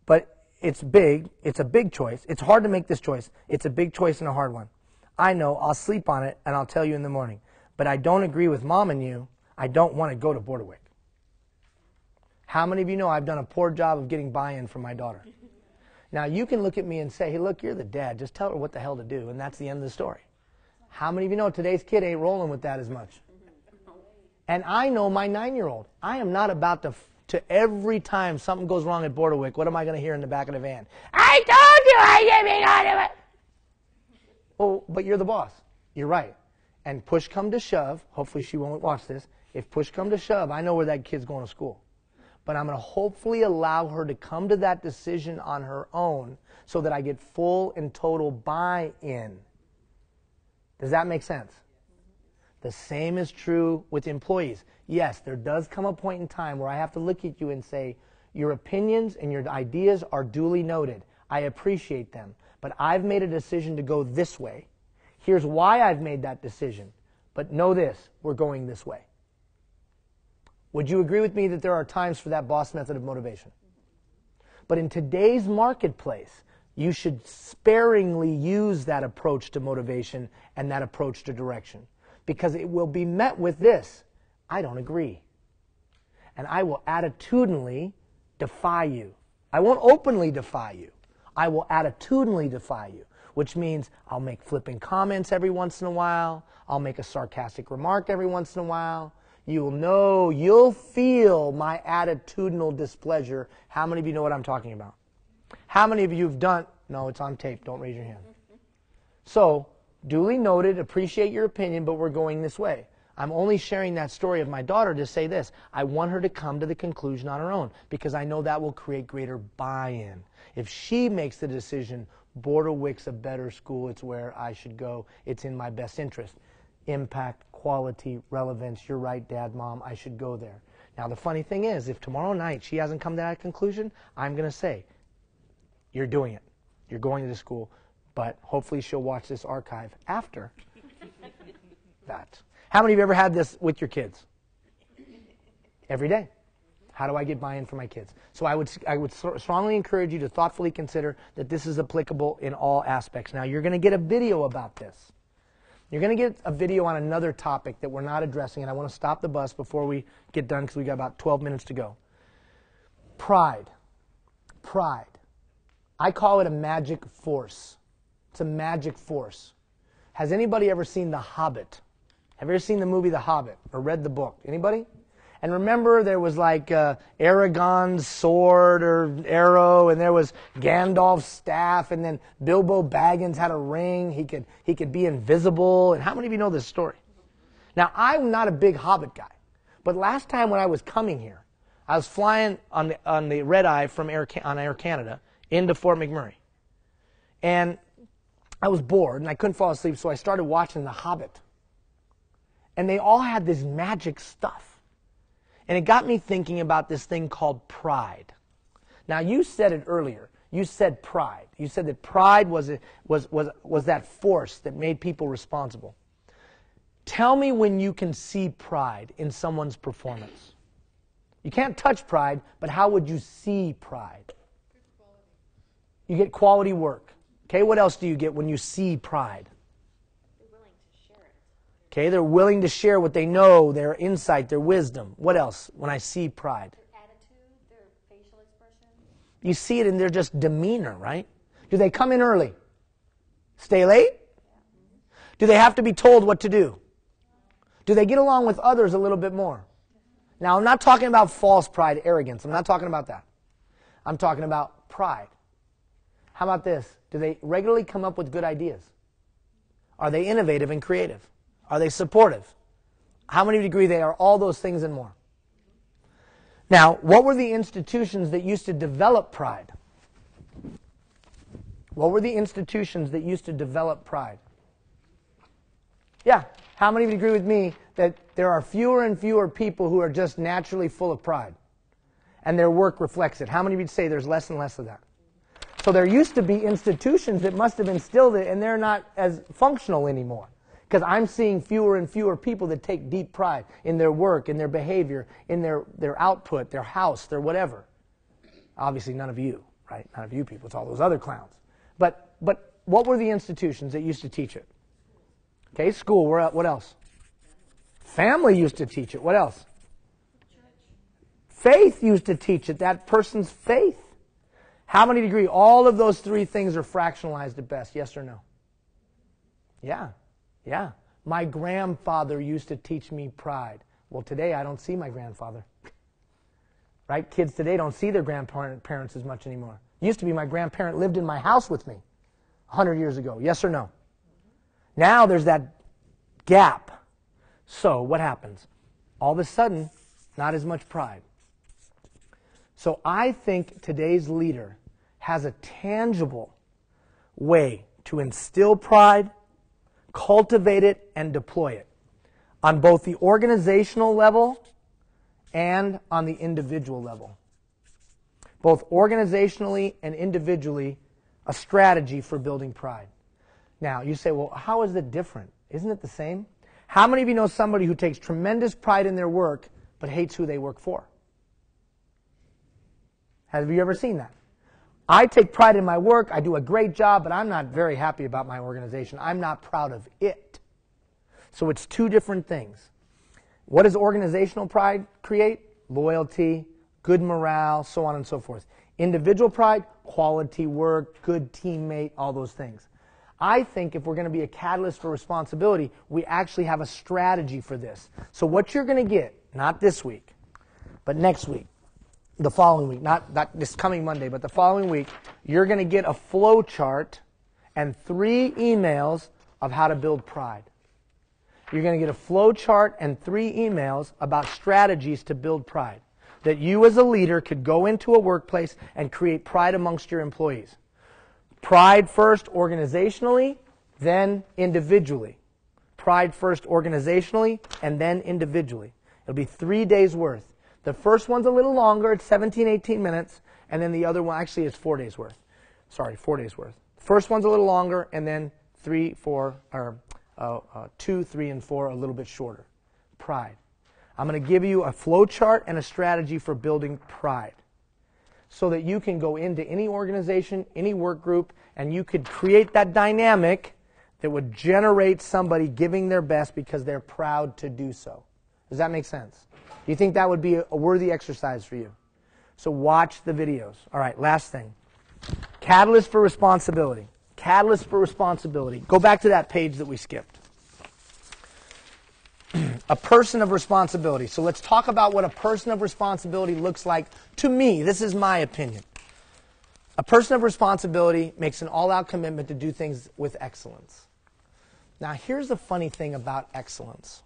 But it's big. It's a big choice. It's hard to make this choice. It's a big choice and a hard one. I know. I'll sleep on it, and I'll tell you in the morning. But I don't agree with Mom and you. I don't want to go to Bordewick. How many of you know I've done a poor job of getting buy-in from my daughter? Now, you can look at me and say, hey, look, you're the dad. Just tell her what the hell to do, and that's the end of the story. How many of you know today's kid ain't rolling with that as much? And I know my 9-year-old. I am not about to every time something goes wrong at Bordewick, what am I going to hear in the back of the van? I told you I didn't mean to do it. Oh, but you're the boss. You're right. And push come to shove, hopefully she won't watch this. If push come to shove, I know where that kid's going to school. But I'm going to hopefully allow her to come to that decision on her own so that I get full and total buy-in. Does that make sense? The same is true with employees. Yes, there does come a point in time where I have to look at you and say, your opinions and your ideas are duly noted. I appreciate them. But I've made a decision to go this way. Here's why I've made that decision. But know this, we're going this way. Would you agree with me that there are times for that boss method of motivation? But in today's marketplace, you should sparingly use that approach to motivation and that approach to direction. Because it will be met with this, I don't agree. And I will attitudinally defy you. I won't openly defy you. I will attitudinally defy you, which means I'll make flippant comments every once in a while. I'll make a sarcastic remark every once in a while. You'll feel my attitudinal displeasure. How many of you know what I'm talking about? How many of you have done, no, it's on tape, don't raise your hand. So, duly noted, appreciate your opinion, but we're going this way. I'm only sharing that story of my daughter to say this. I want her to come to the conclusion on her own because I know that will create greater buy-in. If she makes the decision, Bordewick's a better school, it's where I should go, it's in my best interest. impact, quality, relevance. You're right, Dad, Mom, I should go there. Now, the funny thing is, if tomorrow night she hasn't come to that conclusion, I'm going to say, you're doing it. You're going to the school, but hopefully she'll watch this archive after that. How many of you ever had this with your kids? Every day. How do I get buy-in for my kids? So I would strongly encourage you to thoughtfully consider that this is applicable in all aspects. Now, you're going to get a video about this. You're going to get a video on another topic that we're not addressing, and I want to stop the bus before we get done because we got about 12 minutes to go. Pride. Pride. I call it a magic force. It's a magic force. Has anybody ever seen The Hobbit? Have you ever seen the movie The Hobbit or read the book? Anybody? And remember, there was like Aragorn's sword or arrow, and there was Gandalf's staff, and then Bilbo Baggins had a ring. He could be invisible. And how many of you know this story? Now, I'm not a big Hobbit guy, but last time when I was coming here, I was flying on the red eye from Air Canada into Fort McMurray, and I was bored and I couldn't fall asleep, so I started watching The Hobbit, and they all had this magic stuff. And it got me thinking about this thing called pride. Now, you said it earlier. You said pride. You said that pride was that force that made people responsible. Tell me when you can see pride in someone's performance. You can't touch pride, but how would you see pride? You get quality work. Okay, what else do you get when you see pride? Okay, they're willing to share what they know, their insight, their wisdom. What else when I see pride? Their attitude, their facial expression. You see it in their just demeanor, right? Do they come in early? Stay late? Do they have to be told what to do? Do they get along with others a little bit more? Now, I'm not talking about false pride, arrogance. I'm not talking about that. I'm talking about pride. How about this? Do they regularly come up with good ideas? Are they innovative and creative? Are they supportive? How many agree they are all those things and more? Now, what were the institutions that used to develop pride? What were the institutions that used to develop pride? Yeah, how many of you agree with me that there are fewer and fewer people who are just naturally full of pride? And their work reflects it. How many of you would say there's less and less of that? So there used to be institutions that must have instilled it, and they're not as functional anymore. Because I'm seeing fewer and fewer people that take deep pride in their work, in their behavior, in their output, their house, their whatever. Obviously none of you, right? None of you people. It's all those other clowns. But what were the institutions that used to teach it? Okay, school. What else? Family used to teach it. What else? Faith used to teach it. That person's faith. How many agree all of those three things are fractionalized at best? Yes or no? Yeah. Yeah, my grandfather used to teach me pride. Well, today I don't see my grandfather. Right? Kids today don't see their grandparents as much anymore. It used to be my grandparent lived in my house with me 100 years ago. Yes or no? Now there's that gap. So what happens? All of a sudden, not as much pride. So I think today's leader has a tangible way to instill pride, cultivate it, and deploy it on both the organizational level and on the individual level. Both organizationally and individually, a strategy for building pride. Now, you say, well, how is it different? Isn't it the same? How many of you know somebody who takes tremendous pride in their work but hates who they work for? Have you ever seen that? I take pride in my work, I do a great job, but I'm not very happy about my organization. I'm not proud of it. So it's two different things. What does organizational pride create? Loyalty, good morale, so on and so forth. Individual pride, quality work, good teammate, all those things. I think if we're going to be a catalyst for responsibility, we actually have a strategy for this. So what you're going to get, not this week, but next week, the following week, not this coming Monday, but the following week, you're going to get a flow chart and 3 emails of how to build pride. You're going to get a flow chart and 3 emails about strategies to build pride. That you as a leader could go into a workplace and create pride amongst your employees. Pride first organizationally, then individually. Pride first organizationally and then individually. It'll be 3 days worth. The first one's a little longer. It's 17, 18 minutes. And then the other one, actually, it's 4 days worth. Sorry, 4 days worth. First one's a little longer, and then 2, 3, and 4 a little bit shorter. Pride. I'm going to give you a flow chart and a strategy for building pride so that you can go into any organization, any work group, and you could create that dynamic that would generate somebody giving their best because they're proud to do so. Does that make sense? Do you think that would be a worthy exercise for you? So watch the videos. All right, last thing. Catalyst for responsibility. Catalyst for responsibility. Go back to that page that we skipped. A person of responsibility. So let's talk about what a person of responsibility looks like to me. This is my opinion. A person of responsibility makes an all-out commitment to do things with excellence. Now, here's the funny thing about excellence.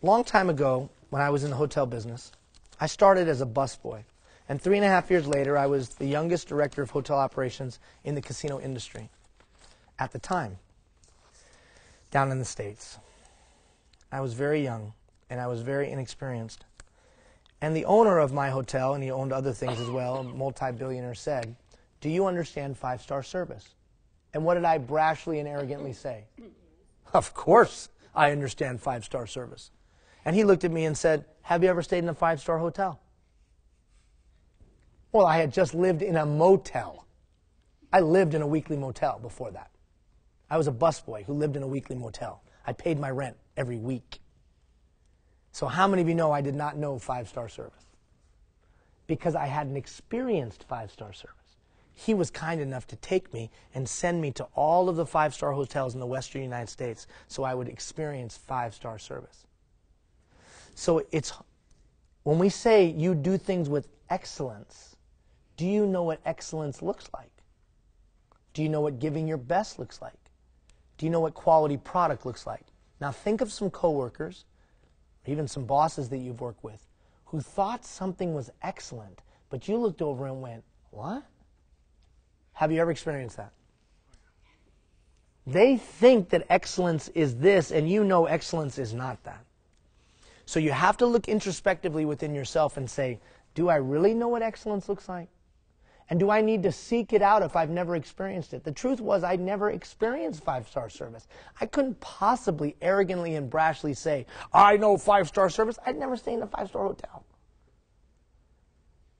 A long time ago, when I was in the hotel business, I started as a busboy. And 3.5 years later, I was the youngest director of hotel operations in the casino industry at the time, down in the States. I was very young, and I was very inexperienced. And the owner of my hotel, and he owned other things as well, a multi-billionaire, said, "Do you understand 5-star service?" And what did I brashly and arrogantly say? "Of course I understand 5-star service." And he looked at me and said, "Have you ever stayed in a 5-star hotel?" Well, I had just lived in a motel. I lived in a weekly motel before that. I was a busboy who lived in a weekly motel. I paid my rent every week. So how many of you know I did not know 5-star service? Because I hadn't experienced 5-star service. He was kind enough to take me and send me to all of the 5-star hotels in the western United States so I would experience 5-star service. So it's, when we say you do things with excellence, do you know what excellence looks like? Do you know what giving your best looks like? Do you know what quality product looks like? Now think of some coworkers, even some bosses that you've worked with, who thought something was excellent, but you looked over and went, "What?" Have you ever experienced that? They think that excellence is this, and you know excellence is not that. So you have to look introspectively within yourself and say, do I really know what excellence looks like? And do I need to seek it out if I've never experienced it? The truth was I'd never experienced 5-star service. I couldn't possibly arrogantly and brashly say, I know 5-star service. I'd never stayed in a 5-star hotel.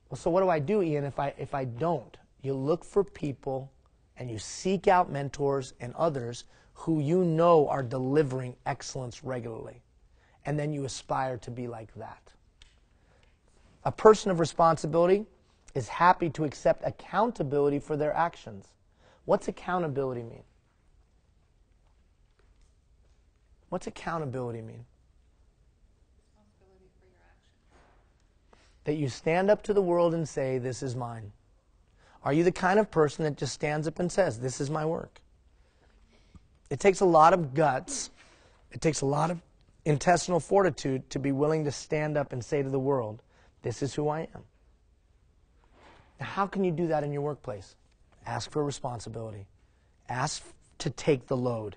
Well, so what do I do, Ian, if I don't? You look for people and you seek out mentors and others who you know are delivering excellence regularly. And then you aspire to be like that. A person of responsibility is happy to accept accountability for their actions. What's accountability mean? What's accountability mean? Responsibility for your actions. That you stand up to the world and say, this is mine. Are you the kind of person that just stands up and says, this is my work? It takes a lot of guts. It takes a lot of intestinal fortitude to be willing to stand up and say to the world, this is who I am. Now, how can you do that in your workplace? Ask for responsibility. Ask to take the load.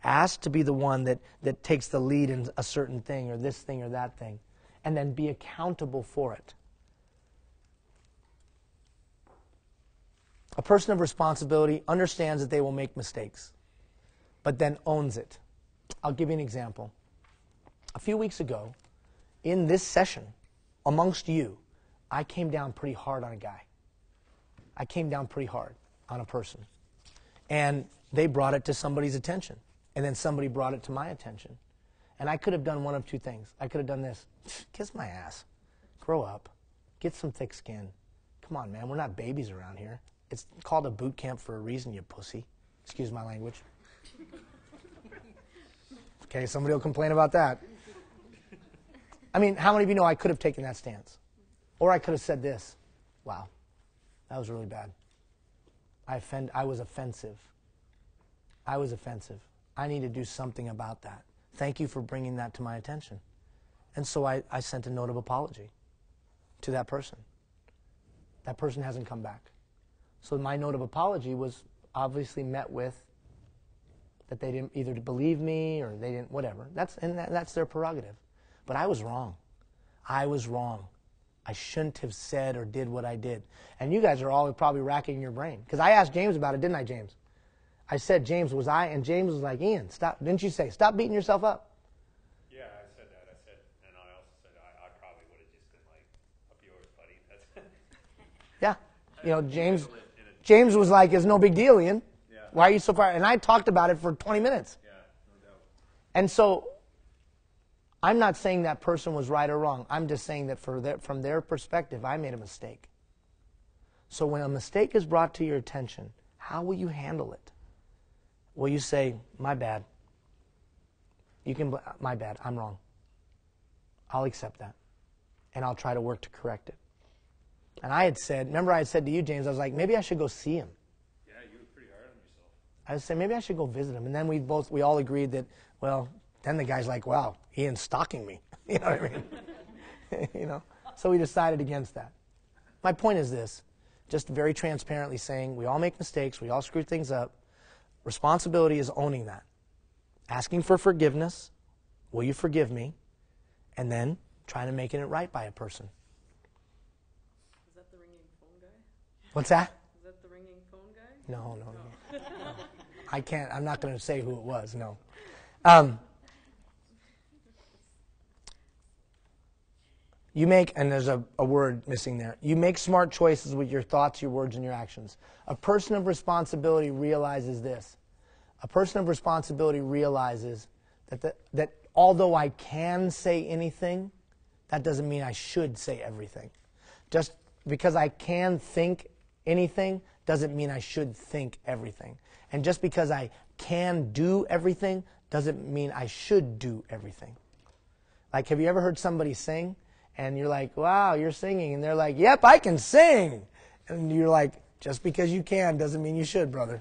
Ask to be the one that takes the lead in a certain thing or this thing or that thing. And then be accountable for it. A person of responsibility understands that they will make mistakes, but then owns it. I'll give you an example. A few weeks ago, in this session, amongst you, I came down pretty hard on a guy. I came down pretty hard on a person. And they brought it to somebody's attention. And then somebody brought it to my attention. And I could have done one of two things. I could have done this. Kiss my ass. Grow up. Get some thick skin. Come on, man. We're not babies around here. It's called a boot camp for a reason, you pussy. Excuse my language. Okay, somebody will complain about that. I mean, how many of you know I could have taken that stance? Or I could have said this. Wow, that was really bad. I was offensive. I was offensive. I need to do something about that. Thank you for bringing that to my attention. And so I sent a note of apology to that person. That person hasn't come back. So my note of apology was obviously met with that they didn't either believe me or they didn't, whatever. That's their prerogative. But I was wrong. I was wrong. I shouldn't have said or did what I did. And you guys are all probably racking your brain. Because I asked James about it, didn't I, James? I said, James, was I? And James was like, Ian, stop. Didn't you say, stop beating yourself up? Yeah, I said that. I said, and I also said I probably would have just been like, up yours, buddy. Yeah. You know, James was like, it's no big deal, Ian. Yeah. Why are you so far? And I talked about it for 20 minutes. Yeah, no doubt. And so I'm not saying that person was right or wrong. I'm just saying that from their perspective, I made a mistake. So when a mistake is brought to your attention, how will you handle it? Will you say, my bad? My bad, I'm wrong. I'll accept that. And I'll try to work to correct it. And I had said, remember I had said to you, James, I was like, maybe I should go see him. Yeah, you were pretty hard on yourself. I was saying, maybe I should go visit him. And then we all agreed that, well, then the guy's like, wow, Ian's stalking me. You know what I mean? You know? So we decided against that. My point is this, just very transparently saying, we all make mistakes, we all screw things up. Responsibility is owning that. Asking for forgiveness, will you forgive me? And then trying to make it right by a person. Is that the ringing phone guy? What's that? Is that the ringing phone guy? No. I can't, I'm not going to say who it was, no. You make, and there's a word missing there, you make smart choices with your thoughts, your words, and your actions. A person of responsibility realizes this. A person of responsibility realizes that although I can say anything, that doesn't mean I should say everything. Just because I can think anything doesn't mean I should think everything. And just because I can do everything doesn't mean I should do everything. Like, have you ever heard somebody sing? And you're like, wow, you're singing. And they're like, yep, I can sing. And you're like, just because you can doesn't mean you should, brother.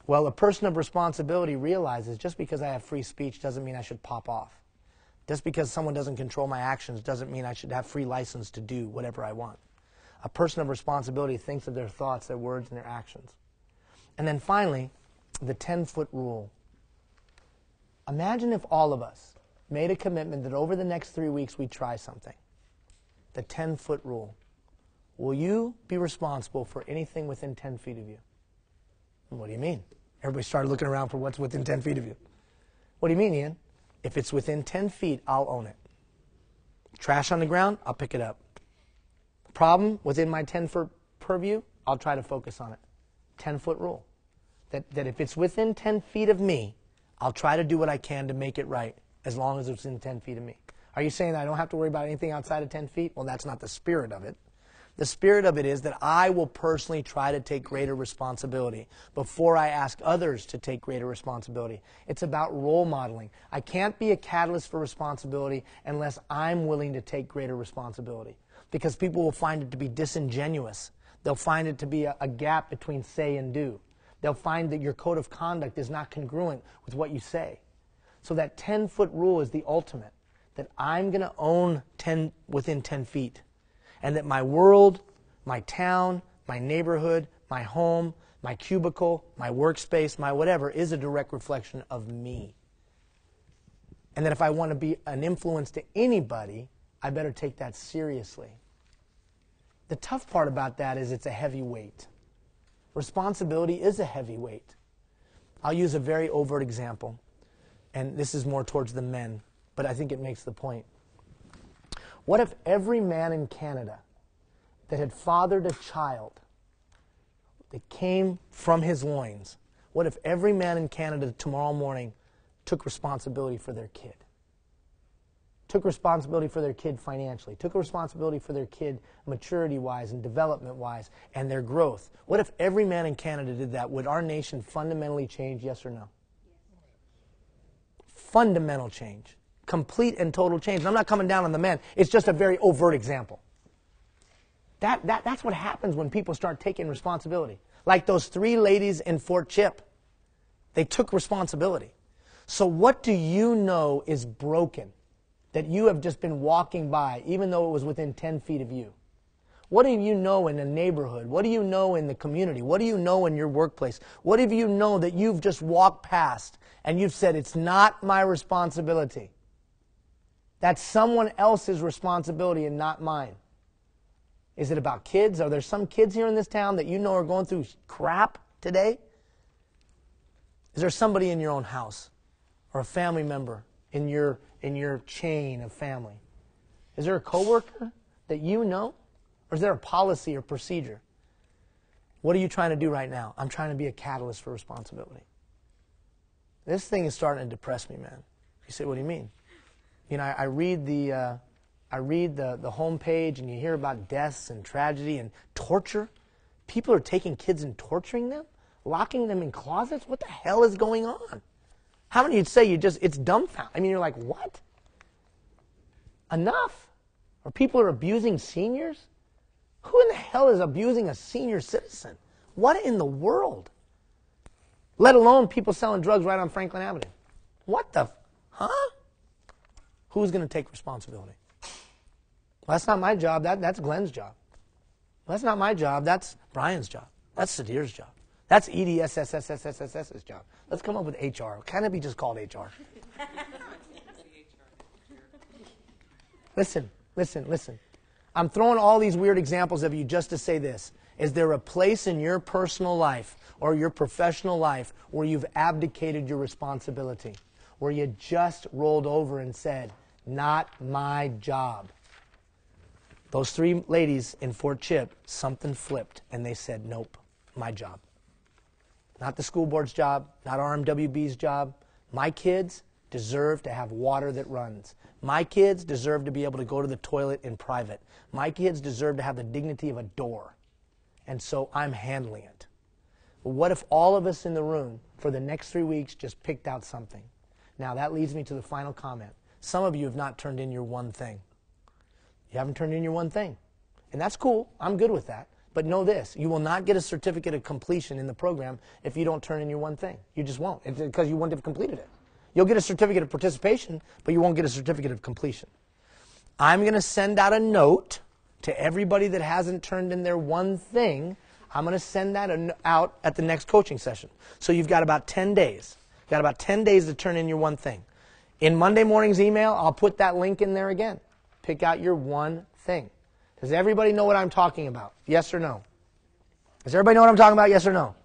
Well, a person of responsibility realizes just because I have free speech doesn't mean I should pop off. Just because someone doesn't control my actions doesn't mean I should have free license to do whatever I want. A person of responsibility thinks of their thoughts, their words, and their actions. And then finally, the 10-foot rule. Imagine if all of us made a commitment that over the next 3 weeks we'd try something. The 10-foot rule. Will you be responsible for anything within 10 feet of you? What do you mean? Everybody started looking around for what's within 10 feet of you. What do you mean, Ian? If it's within 10 feet, I'll own it. Trash on the ground, I'll pick it up. Problem within my 10-foot purview, I'll try to focus on it. 10-foot rule. That if it's within 10 feet of me, I'll try to do what I can to make it right, as long as it's within 10 feet of me. Are you saying that I don't have to worry about anything outside of 10 feet? Well, that's not the spirit of it. The spirit of it is that I will personally try to take greater responsibility before I ask others to take greater responsibility. It's about role modeling. I can't be a catalyst for responsibility unless I'm willing to take greater responsibility, because people will find it to be disingenuous. They'll find it to be a gap between say and do. They'll find that your code of conduct is not congruent with what you say. So that 10-foot rule is the ultimate, that I'm going to own within 10 feet. And that my world, my town, my neighborhood, my home, my cubicle, my workspace, my whatever, is a direct reflection of me. And that if I want to be an influence to anybody, I better take that seriously. The tough part about that is it's a heavy weight. Responsibility is a heavy weight. I'll use a very overt example. And this is more towards the men, but I think it makes the point. What if every man in Canada that had fathered a child that came from his loins, what if every man in Canada tomorrow morning took responsibility for their kid? Took responsibility for their kid financially, took responsibility for their kid maturity-wise and development-wise and their growth. What if every man in Canada did that? Would our nation fundamentally change, yes or no? Fundamental change. Complete and total change. And I'm not coming down on the men. It's just a very overt example. That's what happens when people start taking responsibility. Like those 3 ladies in Fort Chip. They took responsibility. So what do you know is broken that you have just been walking by, even though it was within 10 feet of you? What do you know in a neighborhood? What do you know in the community? What do you know in your workplace? What do you know that you've just walked past and you've said, it's not my responsibility? That's someone else's responsibility and not mine. Is it about kids? Are there some kids here in this town that you know are going through crap today? Is there somebody in your own house or a family member in your chain of family? Is there a coworker that you know? Or is there a policy or procedure? What are you trying to do right now? I'm trying to be a catalyst for responsibility. This thing is starting to depress me, man. You say, what do you mean? You know, I read the homepage and you hear about deaths and tragedy and torture. People are taking kids and torturing them, locking them in closets. What the hell is going on? How many of you'd say it's dumbfounded? I mean, you're like, what? Enough? Or people are abusing seniors? Who in the hell is abusing a senior citizen? What in the world? Let alone people selling drugs right on Franklin Avenue. What the, huh? Who's going to take responsibility? Well, that's not my job. That's Glenn's job. Well, that's not my job. That's Brian's job. That's Sadir's job. That's EDSSSSSS's job. Let's come up with HR. Can it be just called HR? Listen. I'm throwing all these weird examples of you just to say this. Is there a place in your personal life or your professional life where you've abdicated your responsibility? Where you just rolled over and said, not my job? Those 3 ladies in Fort Chip, something flipped, and they said, nope, my job. Not the school board's job, not RMWB's job. My kids deserve to have water that runs. My kids deserve to be able to go to the toilet in private. My kids deserve to have the dignity of a door. And so I'm handling it. But what if all of us in the room for the next 3 weeks just picked out something? Now that leads me to the final comment. Some of you have not turned in your one thing. You haven't turned in your one thing. And that's cool. I'm good with that. But know this, you will not get a certificate of completion in the program if you don't turn in your one thing. You just won't, because you wouldn't have completed it. You'll get a certificate of participation, but you won't get a certificate of completion. I'm going to send out a note to everybody that hasn't turned in their one thing. I'm going to send that out at the next coaching session. So you've got about 10 days. You've got about 10 days to turn in your one thing. In Monday morning's email, I'll put that link in there again. Pick out your one thing. Does everybody know what I'm talking about? Yes or no? Does everybody know what I'm talking about? Yes or no?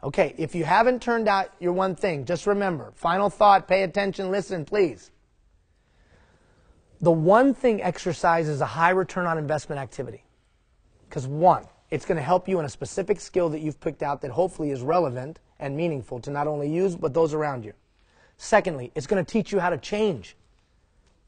Okay, if you haven't turned out your one thing, just remember, final thought, pay attention, listen, please. The one thing exercise is a high return on investment activity. Because one, it's going to help you in a specific skill that you've picked out that hopefully is relevant and meaningful to not only you, but those around you. Secondly, it's going to teach you how to change.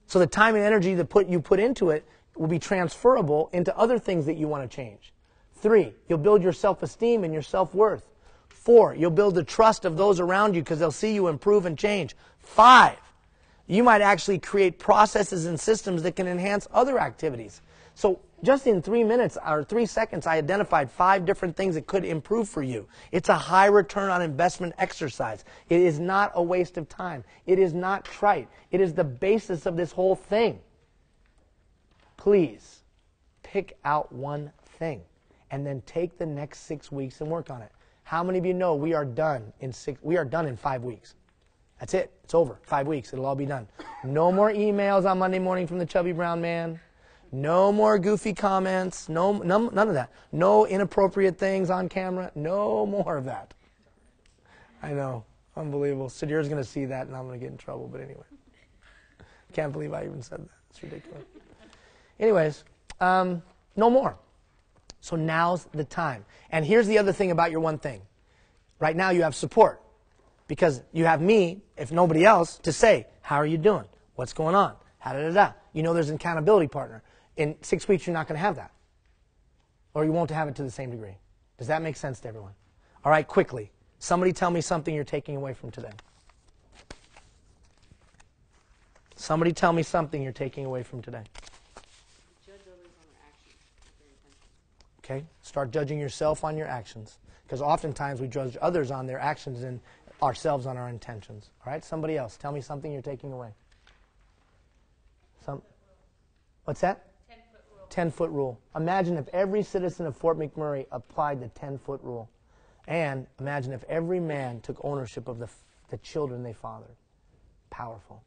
So the time and energy that you put into it will be transferable into other things that you want to change. 3, you'll build your self-esteem and your self-worth. 4, you'll build the trust of those around you because they'll see you improve and change. 5, you might actually create processes and systems that can enhance other activities. So just in 3 minutes or 3 seconds, I identified 5 different things that could improve for you. It's a high return on investment exercise. It is not a waste of time. It is not trite. It is the basis of this whole thing. Please pick out one thing and then take the next 6 weeks and work on it. How many of you know we are done in 5 weeks? That's it. It's over. 5 weeks. It'll all be done. No more emails on Monday morning from the Chubby Brown Man. No more goofy comments. None of that. No inappropriate things on camera. No more of that. I know. Unbelievable. Sadir's going to see that and I'm going to get in trouble. But anyway. Can't believe I even said that. It's ridiculous. Anyways, no more. So now's the time. And here's the other thing about your one thing. Right now you have support. Because you have me, if nobody else, to say, how are you doing? What's going on? How-da-da-da. You know there's an accountability partner. In 6 weeks, you're not going to have that. Or you won't have it to the same degree. Does that make sense to everyone? All right, quickly. Somebody tell me something you're taking away from today. Somebody tell me something you're taking away from today. Judge others on their actions, not their intentions. Okay? Start judging yourself on your actions. Because oftentimes we judge others on their actions and ourselves on our intentions. All right? Somebody else. Tell me something you're taking away. What's that? 10-foot rule. 10-foot rule. Imagine if every citizen of Fort McMurray applied the 10-foot rule. And imagine if every man took ownership of the children they fathered. Powerful.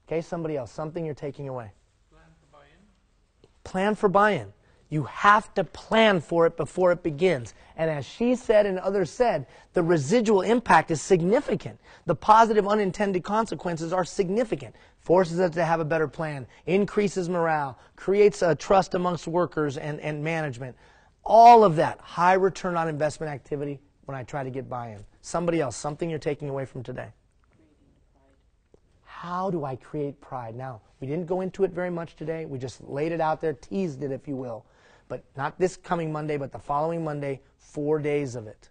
Okay, somebody else, something you're taking away. Plan for buy-in. Plan for buy-in. You have to plan for it before it begins. And as she said and others said, the residual impact is significant. The positive unintended consequences are significant. Forces us to have a better plan, increases morale, creates a trust amongst workers and management. All of that, high return on investment activity when I try to get buy-in. Somebody else, something you're taking away from today. How do I create pride? Now, we didn't go into it very much today. We just laid it out there, teased it, if you will. But not this coming Monday, but the following Monday, 4 days of it.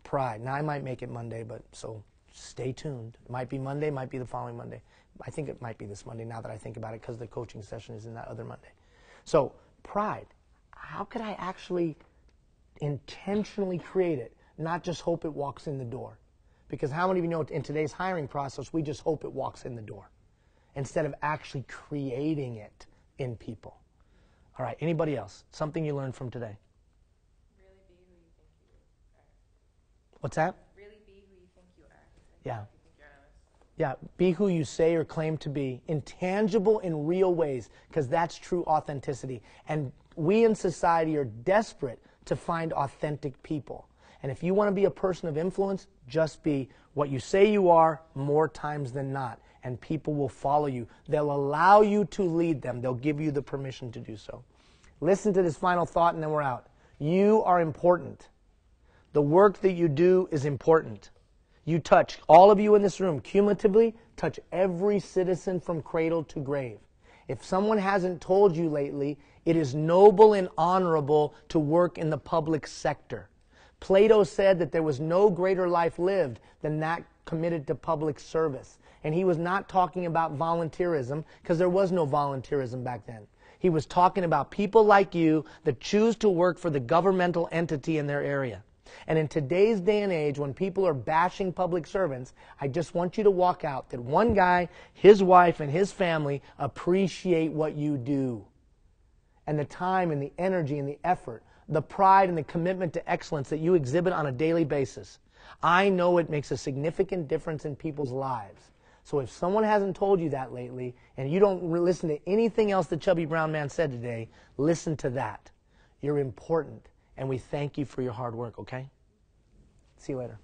Pride. Now, I might make it Monday, but so stay tuned. It might be Monday, might be the following Monday. I think it might be this Monday now that I think about it because the coaching session is in that other Monday. So, pride. How could I actually intentionally create it, not just hope it walks in the door? Because how many of you know in today's hiring process, we just hope it walks in the door instead of actually creating it in people? All right, anybody else? Something you learned from today? Really be who you think you are. What's that? Really be who you think you are. Yeah. You think you're honest. Yeah, be who you say or claim to be in tangible and real ways, because that's true authenticity. And we in society are desperate to find authentic people. And if you want to be a person of influence, just be what you say you are more times than not. And people will follow you. They'll allow you to lead them. They'll give you the permission to do so. Listen to this final thought and then we're out. You are important. The work that you do is important. You touch, all of you in this room, cumulatively, touch every citizen from cradle to grave. If someone hasn't told you lately, it is noble and honorable to work in the public sector. Plato said that there was no greater life lived than that committed to public service. And he was not talking about volunteerism, because there was no volunteerism back then. He was talking about people like you that choose to work for the governmental entity in their area. And in today's day and age, when people are bashing public servants, I just want you to walk out that one guy, his wife, and his family appreciate what you do. And the time and the energy and the effort, the pride and the commitment to excellence that you exhibit on a daily basis. I know it makes a significant difference in people's lives. So if someone hasn't told you that lately, and you don't listen to anything else the Chubby Brown Man said today, listen to that. You're important, and we thank you for your hard work, okay? See you later.